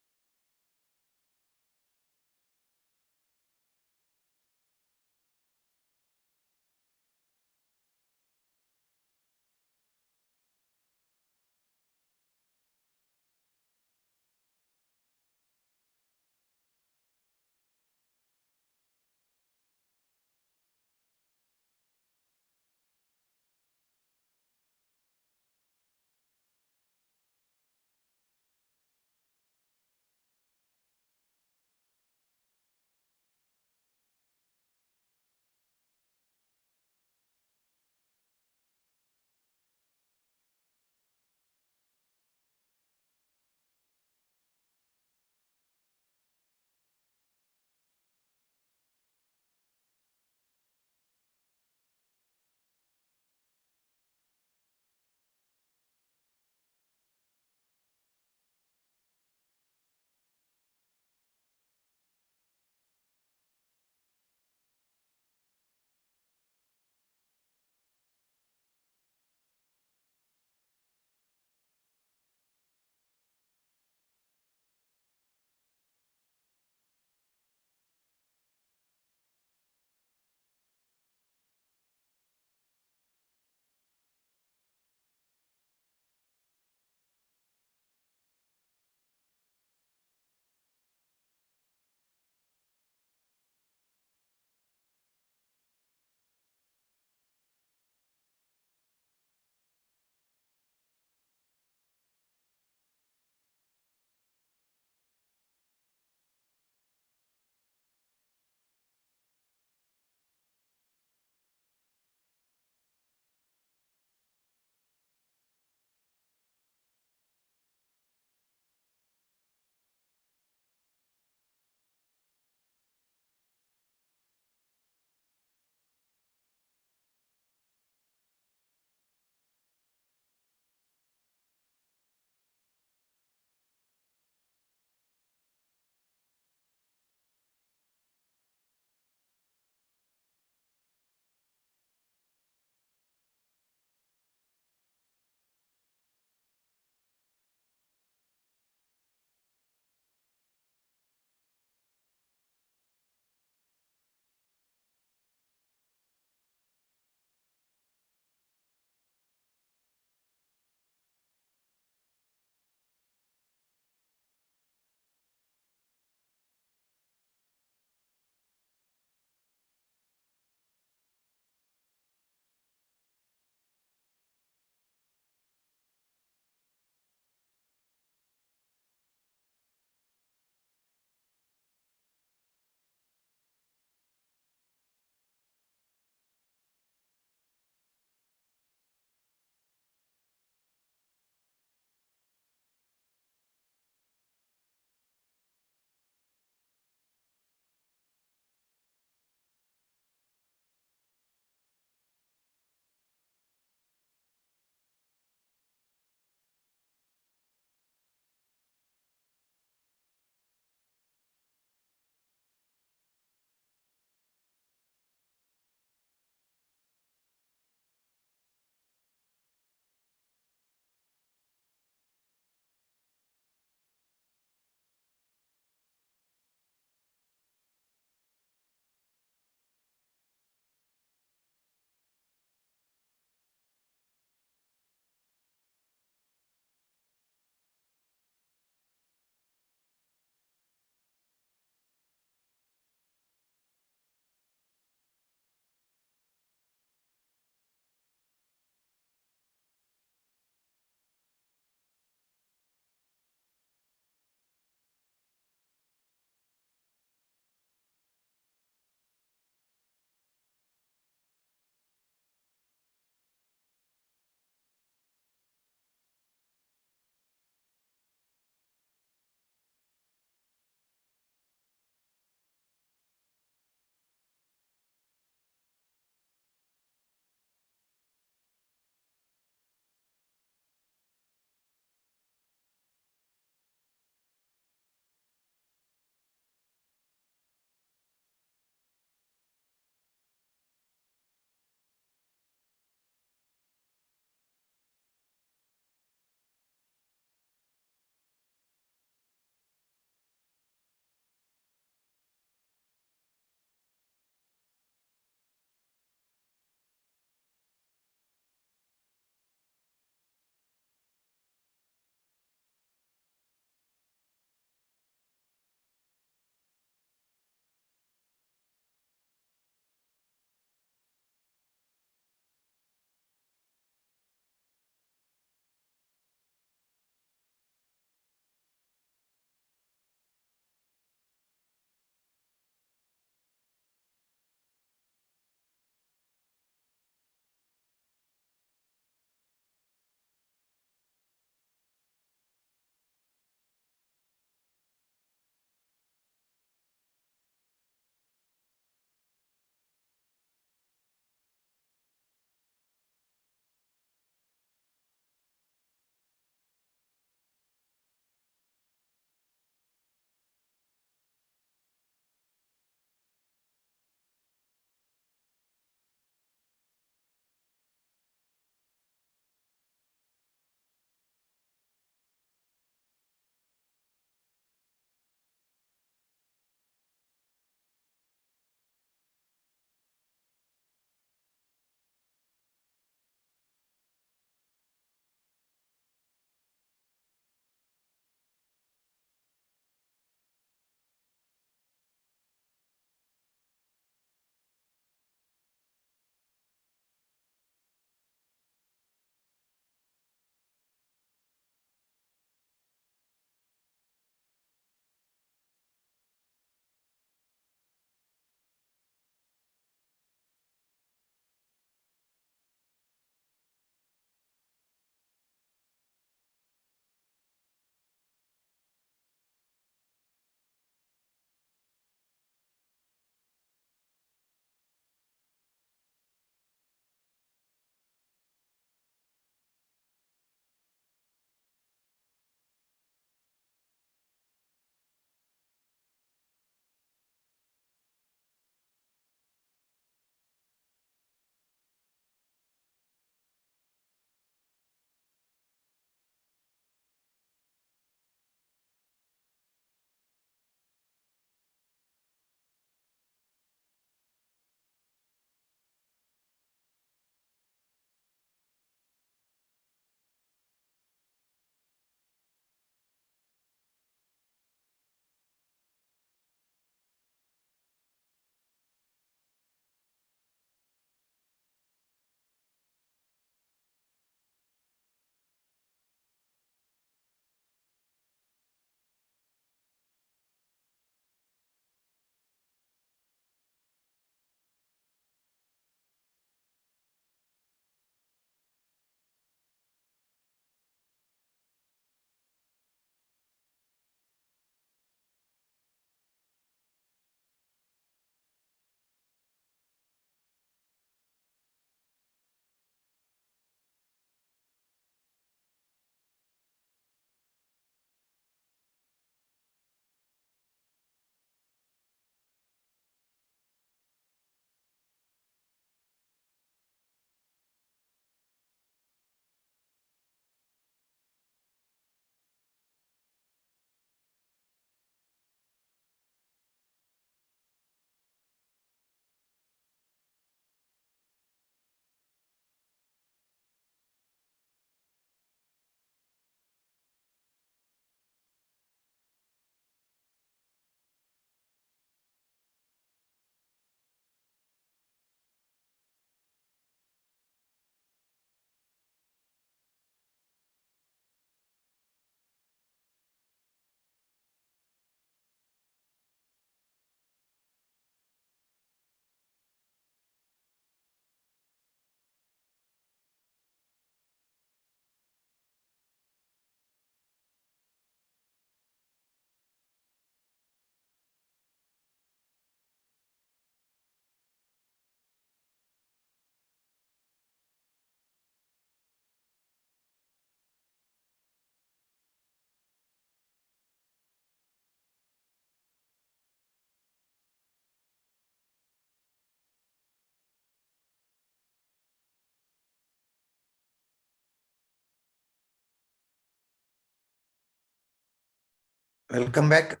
Welcome back.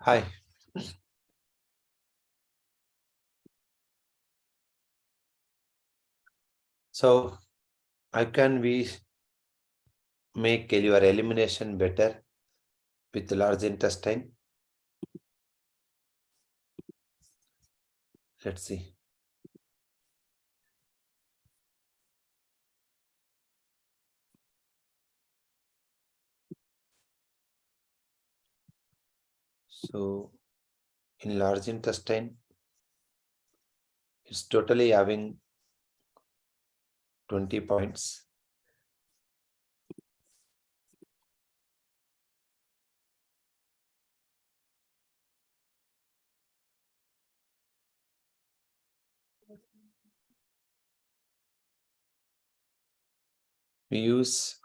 Hi. So, how can we make your elimination better with large intestine? Let's see. So, in large intestine, it's totally having 20 points. We use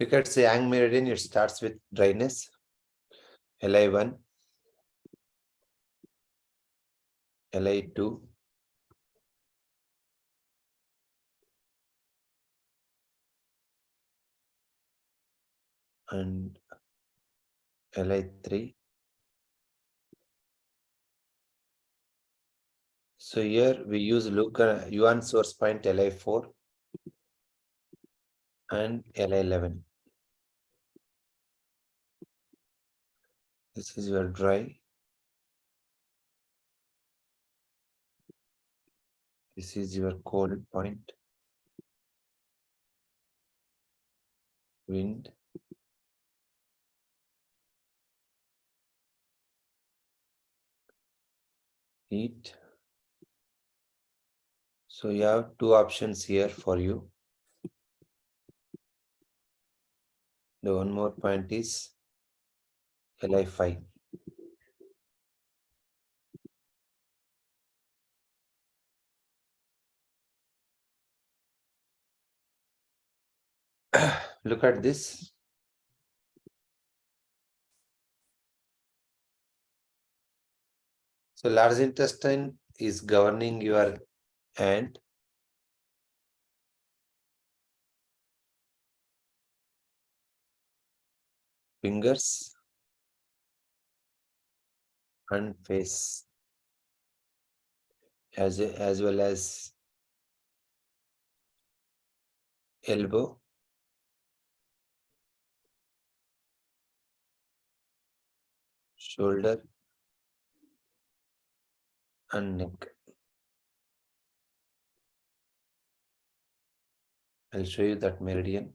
look at the Yang meridian, it starts with dryness, Li1, Li2, and Li3. So here we use Yuan source point Li4 and Li11. This is your dry. This is your cold point. Wind. Heat. So you have two options here for you. The one more point is Li5. Look at this. So large intestine is governing your hand. Fingers and face, as well as elbow, shoulder, and neck. I'll show you that meridian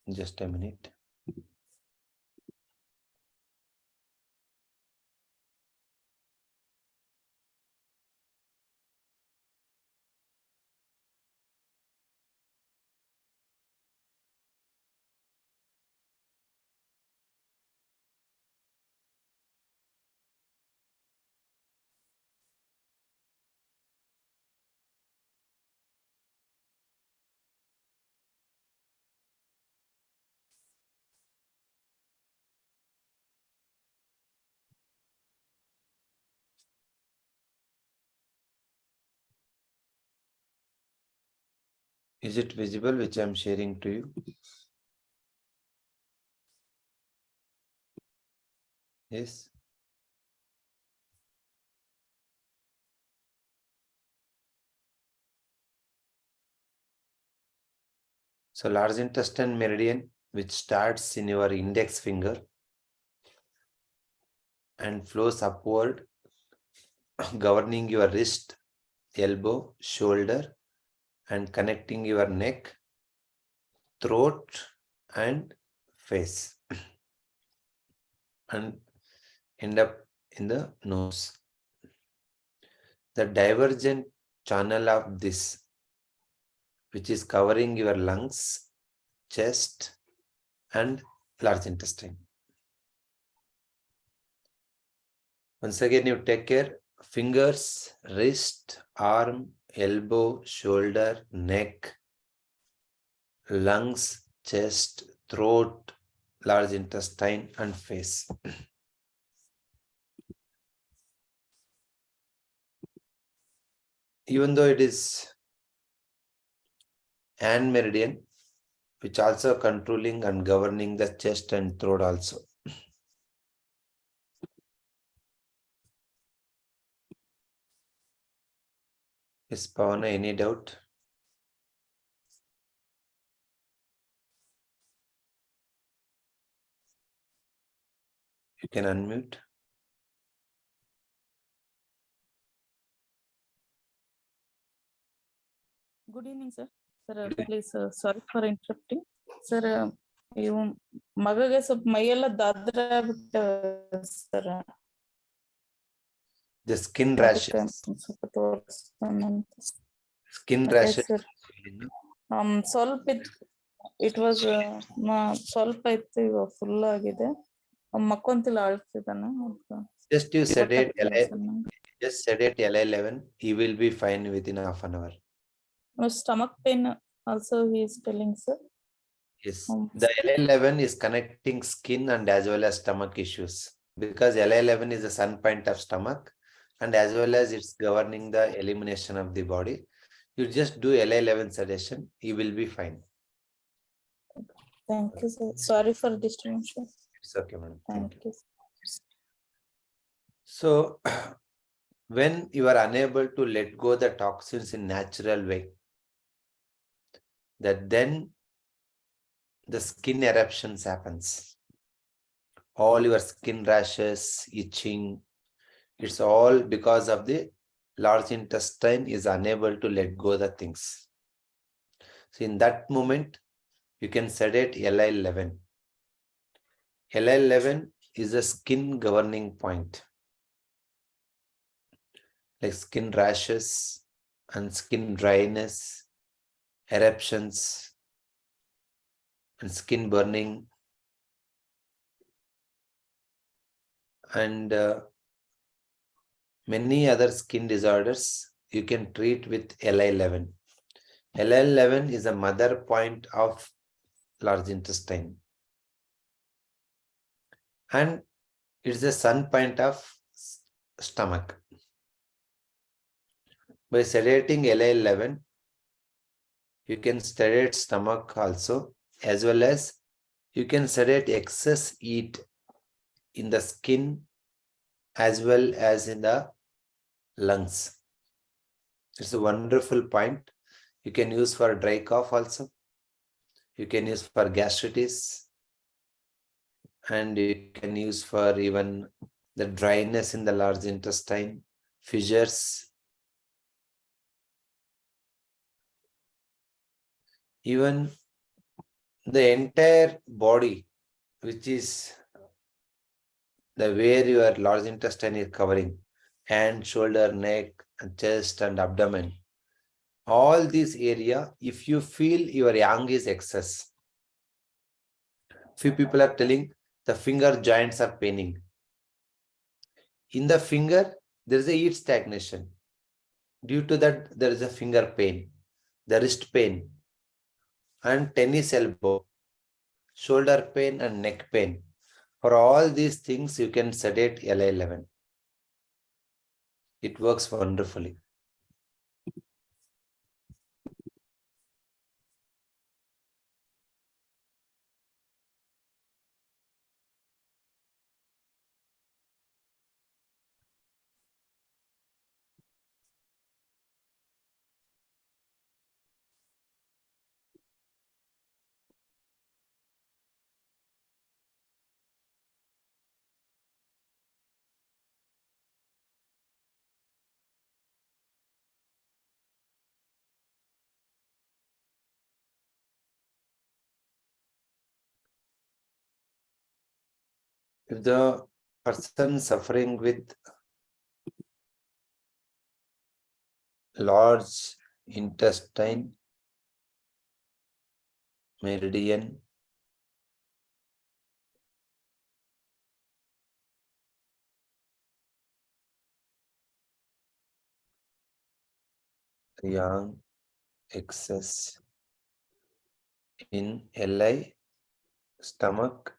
in just a minute. Is it visible, which I'm sharing to you? Yes. So large intestine meridian, which starts in your index finger and flows upward, governing your wrist, elbow, shoulder, and connecting your neck, throat, and face, and end up in the nose. The divergent channel of this, which is covering your lungs, chest, and large intestine. Once again, you take care. Fingers, wrist, arm, elbow, shoulder, neck, lungs, chest, throat, large intestine, and face. Even though it is an meridian, which also controlling and governing the chest and throat also. Is Pavana, any doubt? You can unmute. Good evening, sir. Sir, please, sorry for interrupting. Sir, you ಮಗಗೆ ಸ್ವಲ್ಪ ಮೈಯೆಲ್ಲ ದಾದ್ರ ಬಿಟ್ಟು sir The skin rashes. ಸ್ವಲ್ಪ ತೋರಿಸ್ತಾನಂತ. Skin Okay, rashes. sir. ಸ್ವಲ್ಪ it was ಸ್ವಲ್ಪ ಇತ್ತು, ಇವಾಗ full ಆಗಿದೆ. ಮಕ್ಕೊಂತಿಲ್ಲ, ಅಳ್ತಿದ್ದಾನೆ. Just you sedate just sedate LA11. He will be fine within half an hour. Stomach pain also he is telling, sir. Yes, the LA11 is connecting skin and as well as stomach issues, because LA11 is the sun point of stomach and as well as it's governing the elimination of the body. You just do LA11 sedation, he will be fine. Thank you, sir. Sorry for distraction. It's okay, madam. Thank you. So, when you are unable to let go the toxins in natural way, that then the skin eruptions happens. All your skin rashes, itching, it's all because of the large intestine is unable to let go the things. So in that moment, you can sedate LI11. LI11 is a skin governing point. Like skin rashes and skin dryness, eruptions, and skin burning, and many other skin disorders you can treat with LI11. LI11 is a mother point of large intestine, and it's a sun point of stomach. By sedating LI11, you can sedate stomach also, as well as you can sedate excess heat in the skin as well as in the lungs. It's a wonderful point. You can use for dry cough also. You can use for gastritis, and you can use for even the dryness in the large intestine, fissures. Even the entire body, which is the where your large intestine is covering, hand, shoulder, neck, and chest and abdomen, all this area, if you feel your yang is excess, few people are telling the finger joints are paining. In the finger, there is a heat stagnation. Due to that, there is a finger pain, the wrist pain, and tennis elbow, shoulder pain, and neck pain. For all these things, you can sedate LI11. It works wonderfully. If the person suffering with large intestine meridian, yang excess in LI, stomach,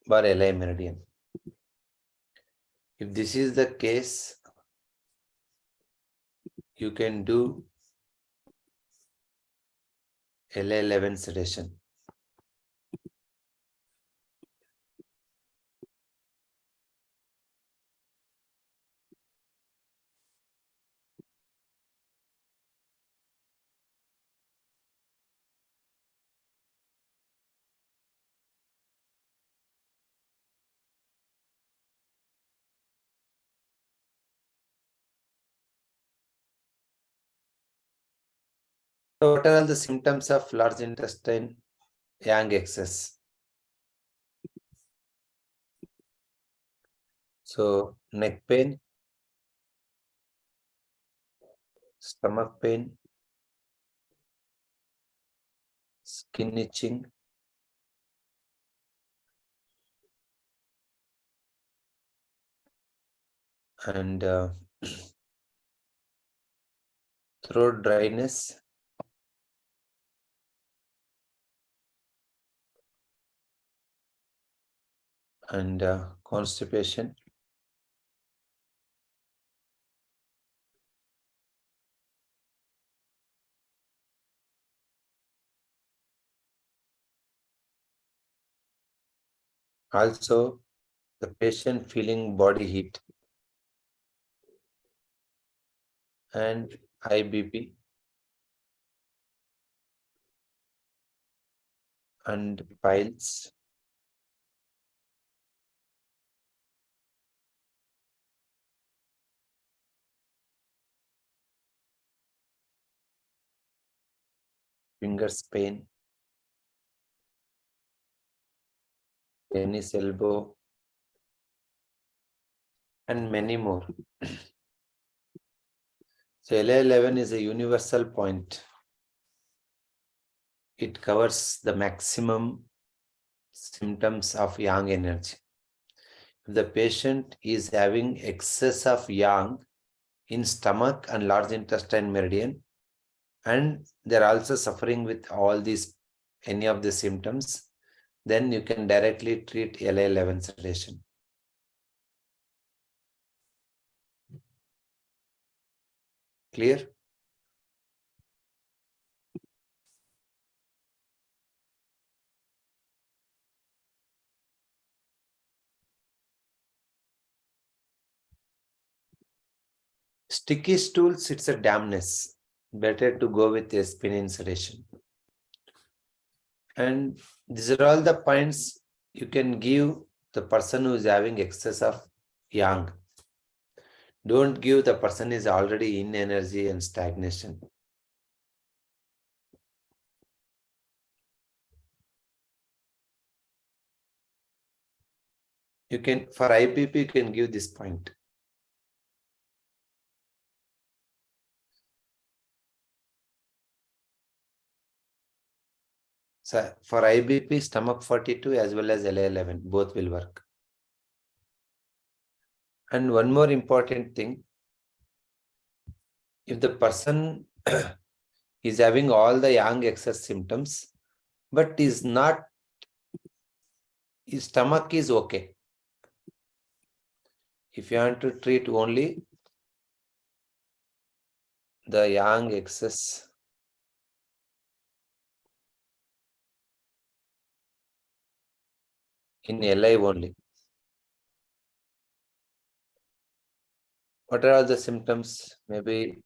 or LI meridian. If this is the case, you can do LA11 sedation. So what are all the symptoms of large intestine yang excess? So neck pain, stomach pain, skin itching, and throat dryness, and constipation. Also, the patient feeling body heat and high BP and piles. Fingers pain, tennis elbow, and many more. So LA11 is a universal point. It covers the maximum symptoms of yang energy. If the patient is having excess of yang in stomach and large intestine meridian, and they're also suffering with all these, any of the symptoms, then you can directly treat LA11 sedation. Clear? Sticky stools, it's a dampness. Better to go with aspirin sedation. And these are all the points you can give the person who is having excess of yang. Don't give the person is already in energy and stagnation. You can, for IPP, you can give this point. So for IBP, stomach 42 as well as LA11, both will work. And one more important thing, if the person is having all the yang excess symptoms, but is not, his stomach is okay. If you want to treat only the yang excess, in LI only. What are all the symptoms? Maybe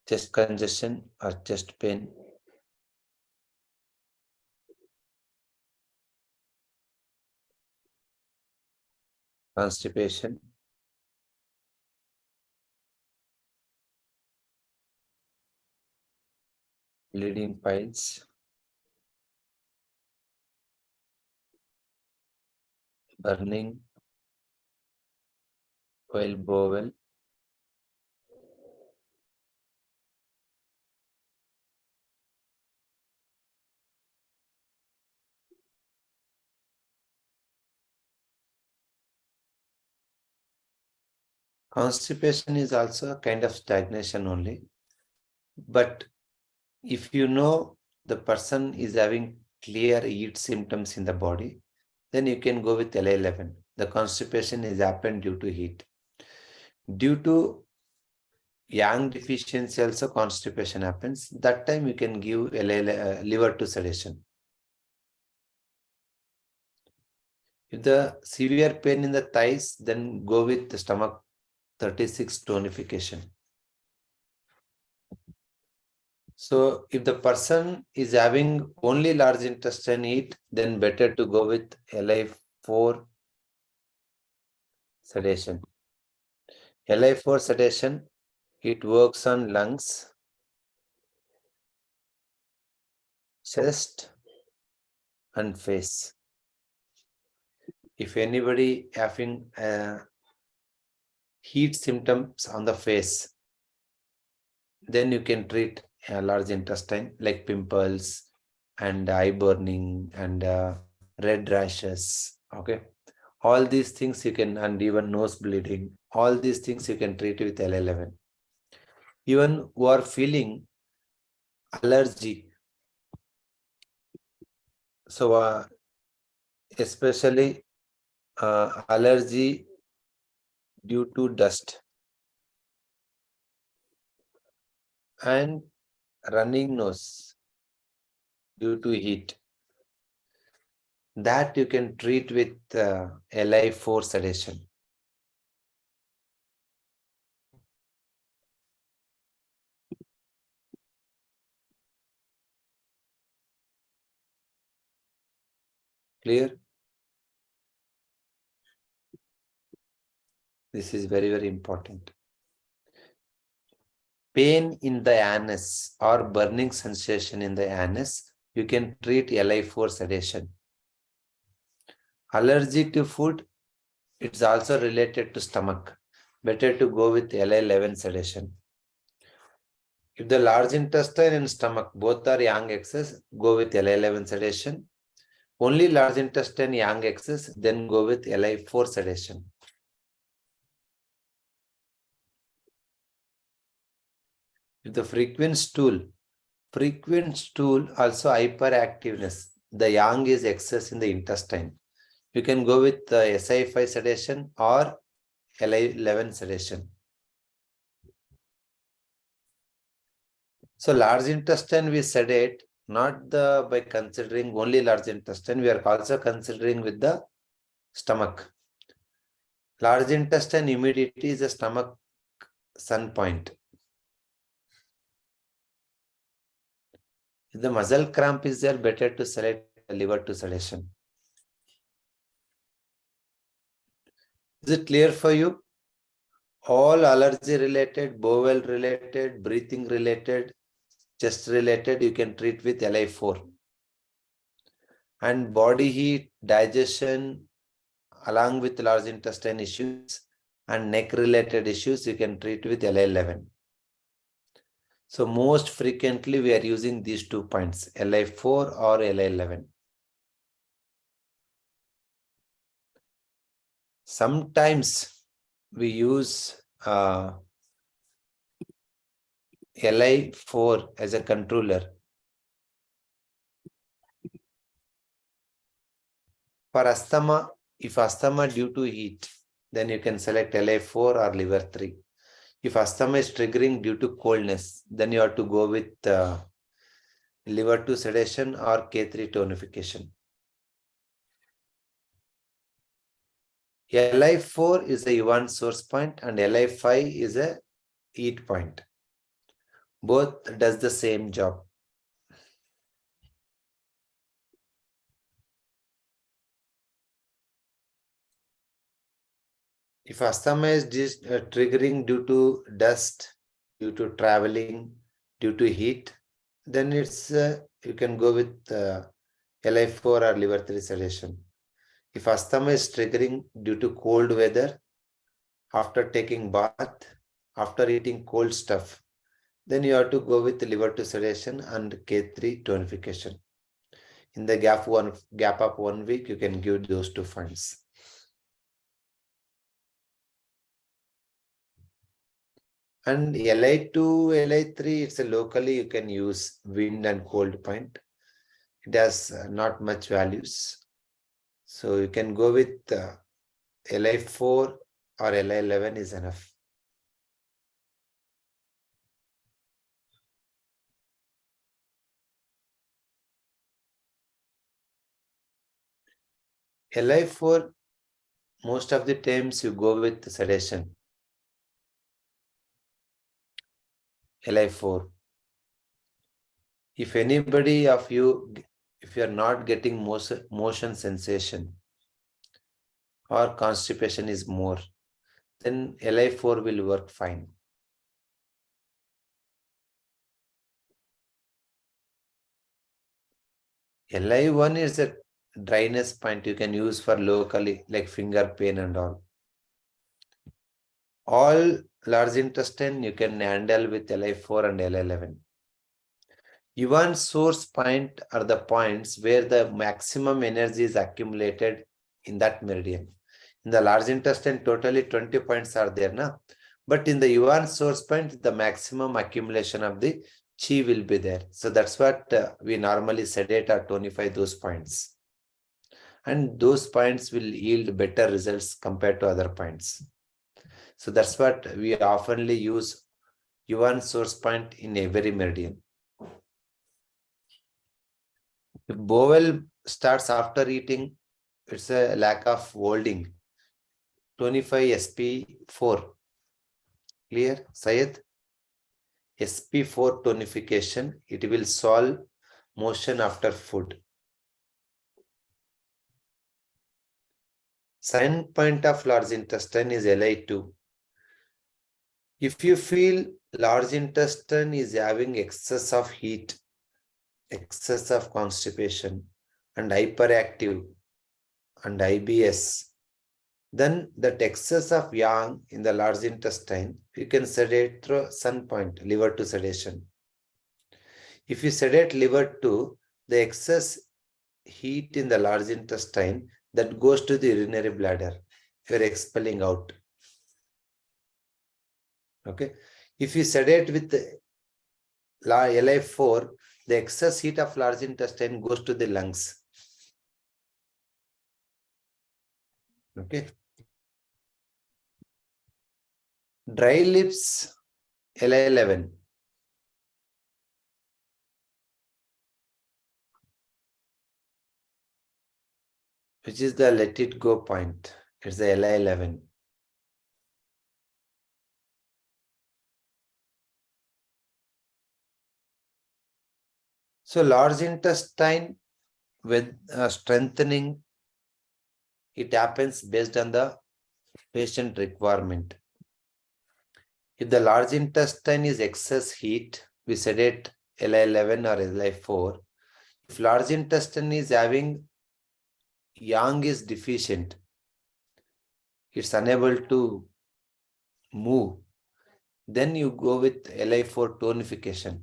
chest congestion or chest pain. Constipation. Bleeding piles. burning while bowel, constipation is also a kind of stagnation only. But if you know the person is having clear heat symptoms in the body, then you can go with LA11. The constipation is happened due to heat. Due to yang deficiency also constipation happens. That time you can give liver to sedation. If the severe pain in the thighs, then go with the stomach 36 tonification. So if the person is having only large intestine heat, then better to go with LI4 sedation. LI4 sedation, it works on lungs, chest, and face. If anybody having heat symptoms on the face, then you can treat large intestine like pimples and eye burning and red rashes. Okay, all these things you can, and even nose bleeding, all these things you can treat with L11. Even who are feeling allergy, so especially allergy due to dust and running nose due to heat, that you can treat with LI4 sedation. Clear? This is very, very important. Pain in the anus or burning sensation in the anus, you can treat LI4 sedation. Allergy to food, it's also related to stomach. Better to go with LI11 sedation. If the large intestine and stomach both are yang excess, go with LI11 sedation. Only large intestine yang excess, then go with LI4 sedation. If the frequent stool also hyperactiveness, the yang is excess in the intestine. You can go with SI5 sedation or LI11 sedation. So large intestine we sedate, not by considering only large intestine, we are also considering with the stomach. Large intestine humidity is a stomach sun point. If the muscle cramp is there, better to select liver to sedation. Is it clear for you? All allergy related, bowel related, breathing related, chest related, you can treat with LI4. And body heat, digestion, along with large intestine issues and neck related issues, you can treat with LI11. So most frequently we are using these 2 points, LI4 or LI11. Sometimes we use LI4 as a controller. For asthma, if asthma due to heat, then you can select LI4 or liver 3. If asthma is triggering due to coldness, then you have to go with liver 2 sedation or K3 tonification. LI4 is a Yuan source point and LI5 is a heat point. Both does the same job. If asthma is triggering due to dust, due to traveling, due to heat, then it's you can go with LI4 or liver 3 sedation. If asthma is triggering due to cold weather, after taking bath, after eating cold stuff, then you have to go with liver to sedation and K3 tonification. In the gap of 1 week, you can give those two funds. And LI2, LI3, it's a locally you can use wind and cold point. It has not much values. So you can go with LI4 or LI11 is enough. LI4, most of the times you go with sedation. LI4. If anybody of you, if you are not getting motion sensation or constipation is more, then LI4 will work fine. LI1 is a dryness point you can use for locally, like finger pain and all. All large intestine you can handle with LI4 and LI11. Yuan source point are the points where the maximum energy is accumulated in that meridian. In the large intestine, totally 20 points are there now. But in the Yuan source point, the maximum accumulation of the chi will be there. So that's what we normally sedate or tonify those points. And those points will yield better results compared to other points. So that's what we oftenly use Yuan source point in every meridian. If bowel starts after eating, it's a lack of holding. Tonify SP4. Clear, Syed? SP4 tonification, it will solve motion after food. Sign point of large intestine is LI2. If you feel large intestine is having excess of heat, excess of constipation, and hyperactive, and IBS, then that excess of yang in the large intestine, you can sedate through sun point, liver to sedation. If you sedate liver to, the excess heat in the large intestine that goes to the urinary bladder, you're expelling out. Okay. If you sedate with the LI4, the excess heat of large intestine goes to the lungs. Okay. Dry lips, LI11. Which is the let it go point. It's the LI11. So large intestine with strengthening, it happens based on the patient requirement. If the large intestine is excess heat, we sedate LI11 or LI4. If large intestine is having yang is deficient, it's unable to move, then you go with LI4 tonification.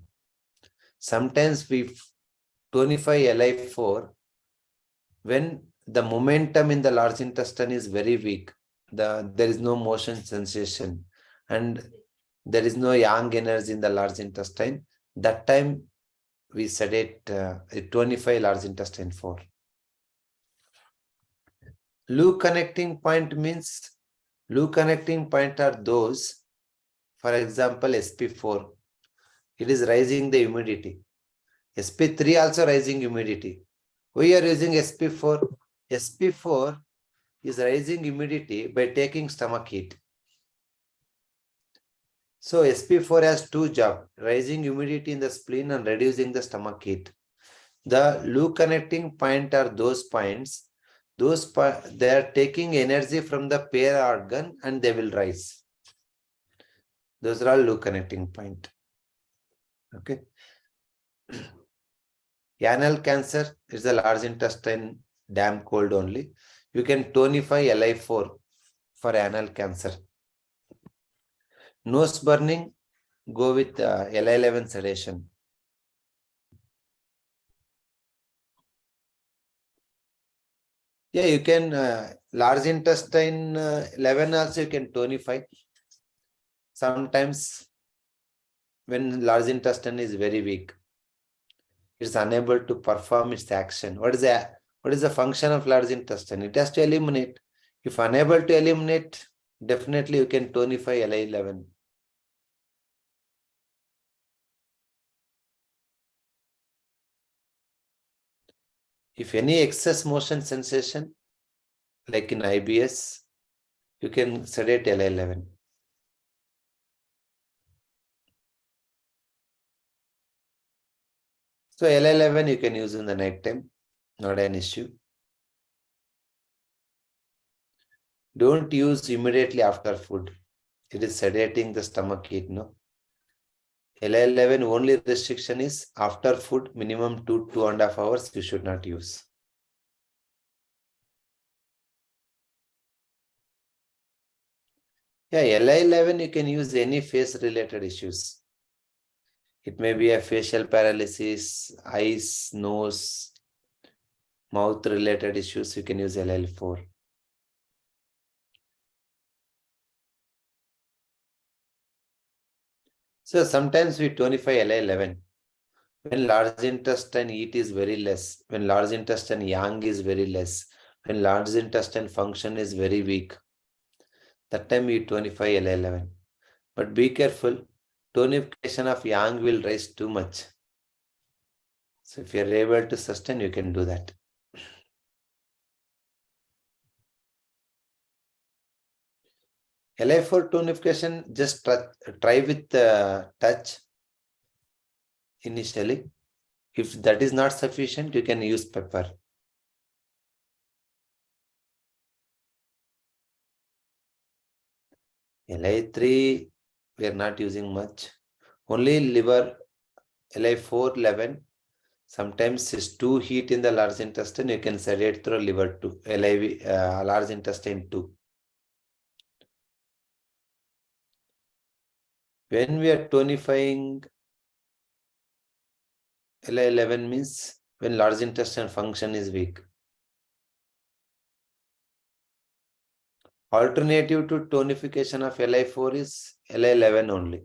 Sometimes we tonify LI4 when the momentum in the large intestine is very weak. There is no motion sensation and there is no yang energy in the large intestine. That time we sedate, tonify large intestine 4. Loop connecting point means, loop connecting point are those, for example, SP4. It is rising the humidity. SP3 also rising humidity. We are using SP4. SP4 is rising humidity by taking stomach heat. So SP4 has two jobs, rising humidity in the spleen and reducing the stomach heat. The loop connecting point are those points. They are taking energy from the pair organ and they will rise. Those are all loop connecting point. Okay. Anal cancer is the large intestine damn cold only. you can tonify LI4 for anal cancer. Nose burning, go with LI11 sedation. Yeah, you can large intestine 11 also you can tonify. Sometimes when large intestine is very weak, it's unable to perform its action. What is the function of large intestine? It has to eliminate. If unable to eliminate, definitely you can tonify LI11. If any excess motion sensation, like in IBS, you can sedate LI11. So LI11 you can use in the night time, not an issue. Don't use immediately after food. It is sedating the stomach heat, no? LI11 only restriction is after food, minimum 2.5 hours, you should not use. Yeah, LI11 you can use any face related issues. It may be a facial paralysis, eyes, nose, mouth related issues, you can use LI4. So sometimes we tonify LI11 when large intestine heat is very less, when large intestine yang is very less, when large intestine function is very weak. That time we tonify LI11. But be careful, tonification of yang will rise too much. So if you are able to sustain, you can do that. LI4 tonification, just try with touch initially. If that is not sufficient, you can use pepper. LI3, we are not using much. Only liver, LI4, 11. Sometimes it's too heat in the large intestine, you can sedate through liver 2, LIV, large intestine 2. When we are tonifying LI11 means when large intestine function is weak. Alternative to tonification of LI4 is LI11 only.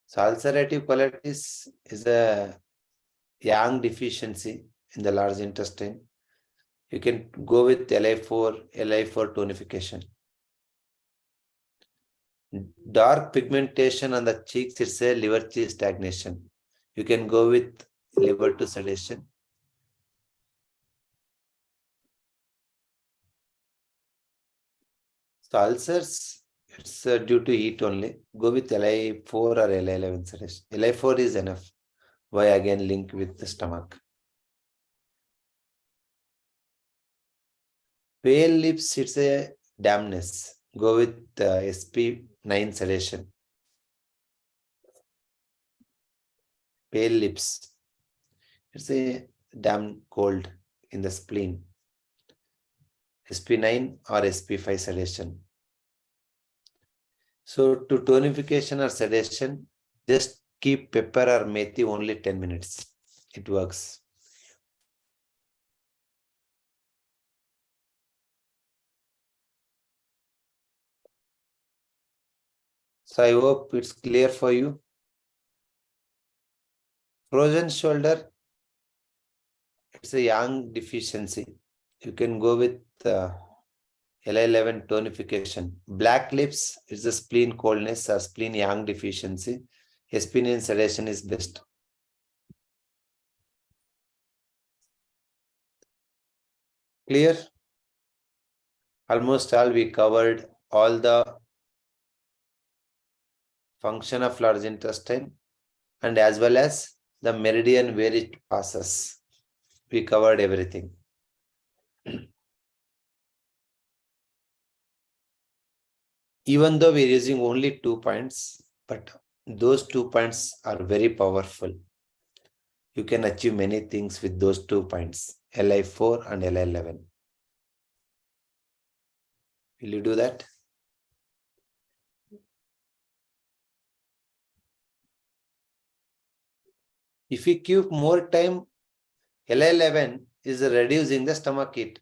So ulcerative colitis is a yang deficiency in the large intestine. You can go with LI4 tonification. Dark pigmentation on the cheeks, it's a liver chi stagnation. You can go with liver 2 sedation. So ulcers, it's due to heat only. Go with LI4 or LI11 sedation. LI4 is enough. Why again link with the stomach? Pale lips, it's a dampness. Go with SP9 sedation. Pale lips, it's a damp cold in the spleen. SP9 or SP5 sedation. So to tonification or sedation, just keep pepper or methi only 10 minutes. It works. So I hope it's clear for you. Frozen shoulder, it's a yang deficiency. You can go with LI11 tonification. Black lips is the spleen coldness or spleen yang deficiency. SP9 sedation is best. Clear? Almost all we covered all the function of large intestine and as well as the meridian where it passes. We covered everything. Even though we're using only 2 points, but those 2 points are very powerful. You can achieve many things with those 2 points. LI4 and LI11. Will you do that? If we keep more time, LI11 is reducing the stomach heat.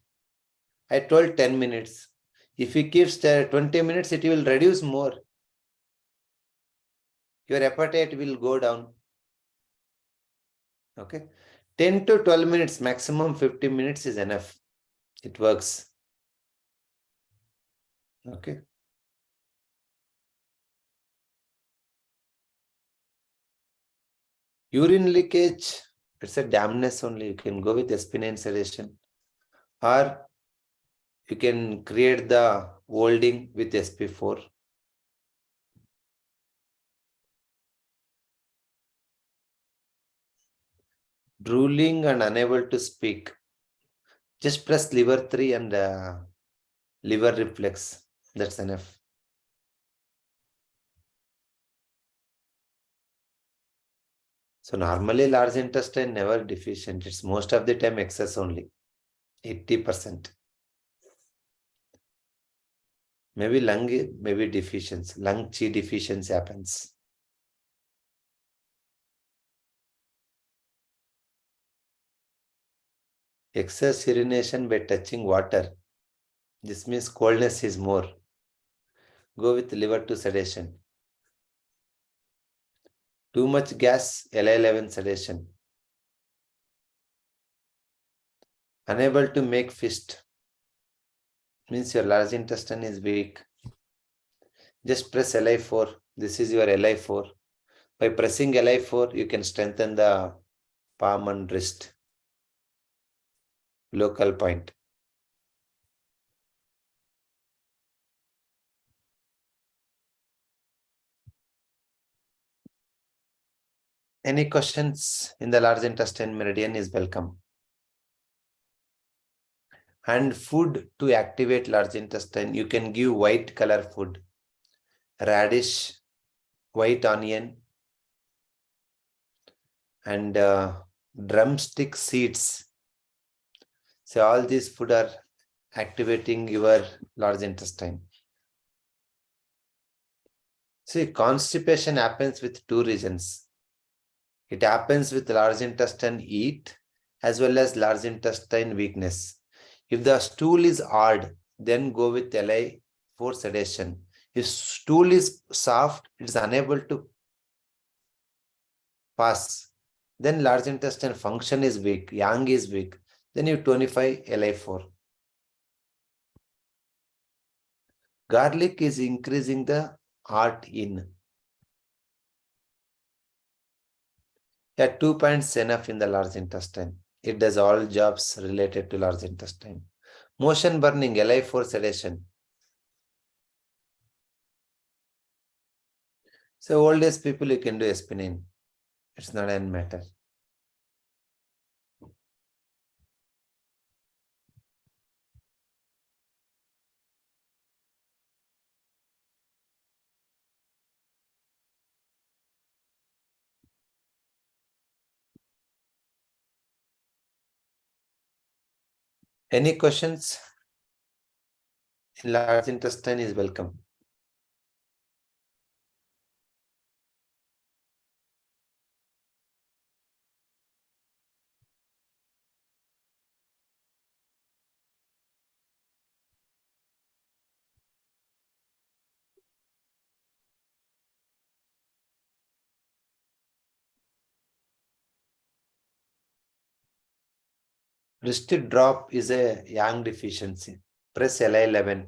I told 10 minutes. If we keep 20 minutes, it will reduce more. Your appetite will go down. Okay. 10 to 12 minutes, maximum 15 minutes is enough. It works. Okay. Urine leakage, it's a dampness only. You can go with SP9 sedation, or you can create the holding with SP4. Drooling and unable to speak. Just press lever 3 and liver reflex. That's enough. So normally large intestine never deficient. It's most of the time excess only. 80%. Maybe lung, maybe deficiency. Lung chi deficiency happens. Excess urination by touching water. This means coldness is more. Go with liver 2 sedation. Too much gas, LI11 sedation. Unable to make fist. Means your large intestine is weak. Just press LI4. This is your LI4. By pressing LI4, you can strengthen the palm and wrist. Local point. Any questions in the large intestine meridian is welcome. And food to activate large intestine, you can give white color food. Radish, white onion, and drumstick seeds. So all these food are activating your large intestine. See, constipation happens with 2 reasons. It happens with large intestine heat as well as large intestine weakness. If the stool is hard, then go with LI4 sedation. If stool is soft, it is unable to pass. Then large intestine function is weak, yang is weak. Then you tonify LI4. Garlic is increasing the heart in. Yeah, 2 points enough in the large intestine. It does all jobs related to large intestine. Motion burning, LI4 sedation. So old age people, you can do SP9. It's not a matter. Any questions? Large intestine is welcome. Wrist drop is a yang deficiency. Press LI11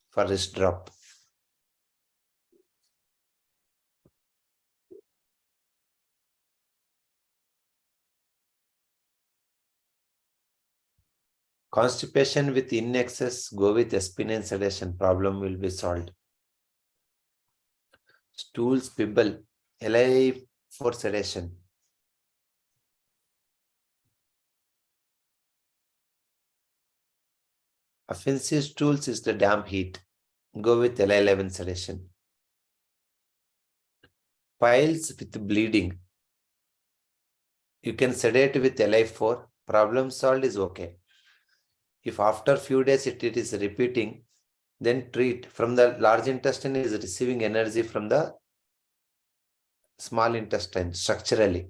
for wrist drop. Constipation with in excess, go with SP9 sedation. Problem will be solved. Stools pibble, LI4 sedation. Offensive stools is the damp heat. Go with LI11 sedation. Piles with bleeding. You can sedate with LI4 problem solved is okay. If after few days it is repeating, then treat. From the large intestine is receiving energy from the small intestine structurally.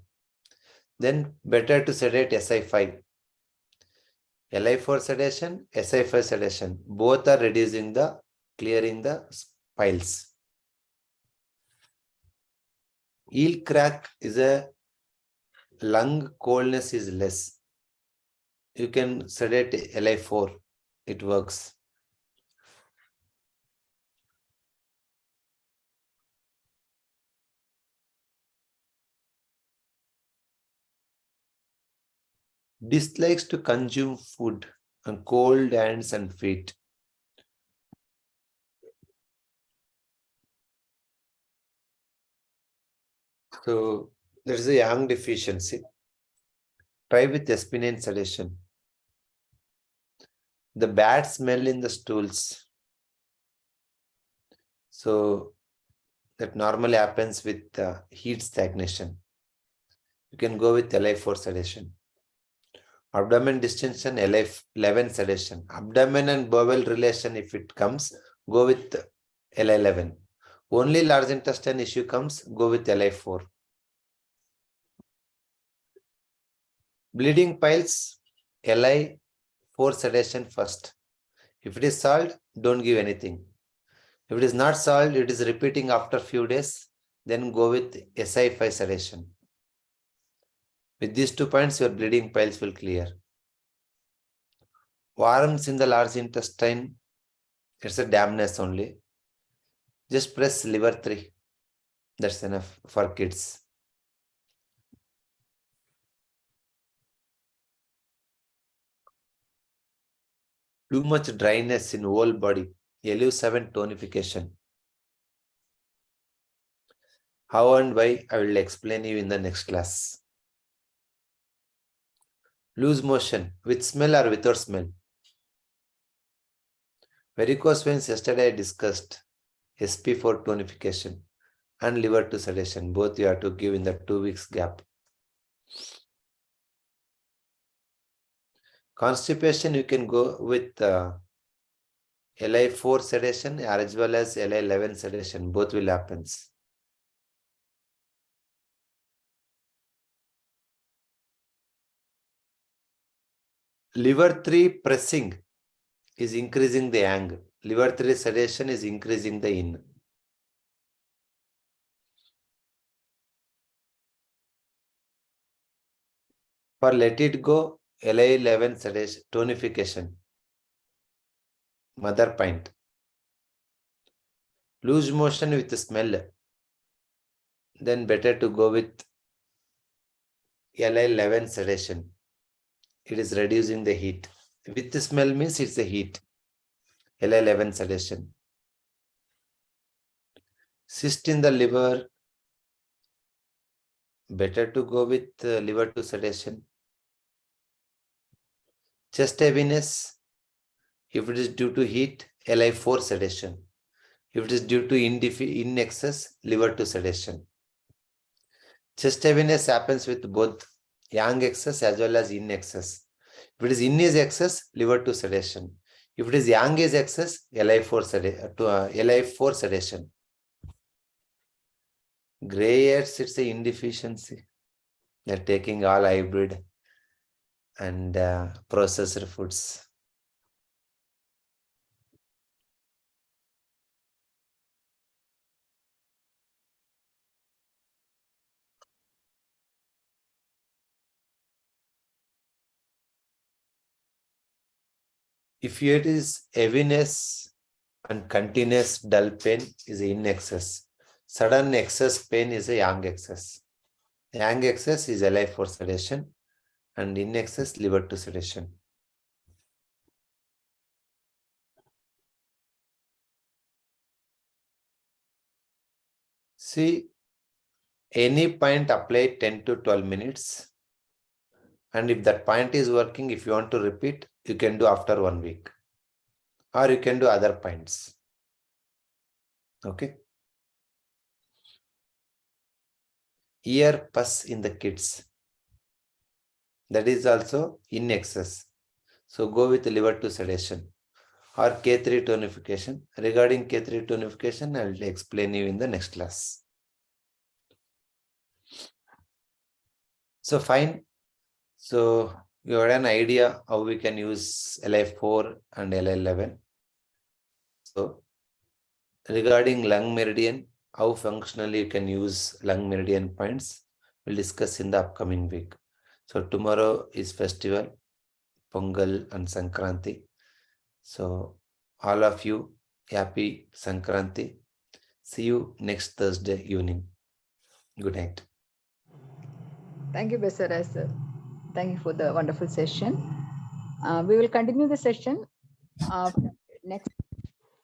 Then better to sedate SI5. LI4 sedation, SI5 sedation. Both are reducing the, clearing the piles. Heel crack is a lung coldness is less. You can sedate LI4. It works. Dislikes to consume food on cold hands and feet. So there is a yang deficiency. Try with espinine sedation. The bad smell in the stools. So that normally happens with heat stagnation. You can go with LI4 sedation. Abdomen distension, LI11 sedation. Abdomen and bowel relation, if it comes, go with LI11. Only large intestine issue comes, go with LI4. Bleeding piles, LI4 sedation first. If it is solved, don't give anything. If it is not solved, it is repeating after few days, then go with SI5 sedation. With these 2 points, your bleeding piles will clear. Worms in the large intestine, it's a dampness only. Just press liver 3. That's enough for kids. Too much dryness in whole body. LU7 tonification. How and why, I will explain you in the next class. Loose motion, with smell or without smell. Varicose veins, yesterday I discussed SP4 tonification and liver 2 sedation. Both you have to give in the 2 weeks gap. Constipation, you can go with LI4 sedation as well as LI11 sedation. Both will happen. Liver 3 pressing is increasing the yang. Liver 3 sedation is increasing the yin. For let it go, LI11 sedation, tonification. Mother pint. Loose motion with the smell. Then better to go with LI11 sedation. It is reducing the heat. With the smell means it's the heat. LI11 sedation. Cyst in the liver. Better to go with liver 2 sedation. Chest heaviness. If it is due to heat, LI4 sedation. If it is due to in excess, liver 2 sedation. Chest heaviness happens with both yang excess as well as in excess. If it is in is excess, liver 2 sedation. If it is yang is excess, LI4 sedation. Gray hairs, it's a indeficiency. They are taking all hybrid and processed foods. If it is heaviness and continuous dull pain is in excess. Sudden excess pain is a yang excess. Yang excess is LI4 sedation and in excess liver 2 sedation. See, any point apply 10 to 12 minutes. And if that point is working, if you want to repeat, you can do after 1 week. Or you can do other points. Okay. Ear pus in the kids. That is also in excess. So go with liver to sedation or K3 tonification. Regarding K3 tonification, I will explain you in the next class. So fine. So you had an idea how we can use LI4 and LI11. So regarding lung meridian, how functionally you can use lung meridian points, we'll discuss in the upcoming week. So tomorrow is festival, Pongal and Sankranti. So all of you, happy Sankranti. See you next Thursday evening. Good night. Thank you, Basaraj sir. Thank you for the wonderful session. We will continue the session next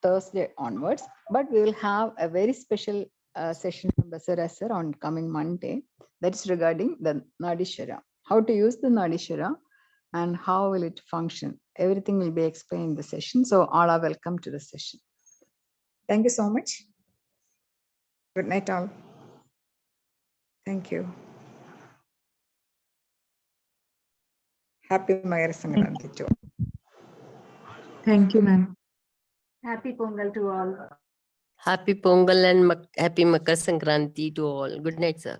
Thursday onwards, but we will have a very special session from Basaraj sir on coming Monday. That is regarding the NADISWARA. How to use the NADISWARA and how will it function. Everything will be explained in the session. So all are welcome to the session. Thank you so much. Good night all. Thank you. Happy Makara Sankranti to all. Thank you, ma'am. Happy Pongal to all. Happy Pongal and happy Makar Sankranti to all. Good night, sir.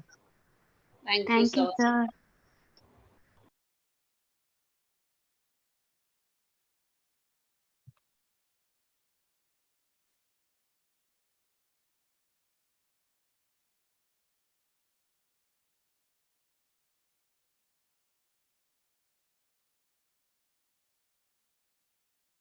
Thank you, Thank you, sir. sir.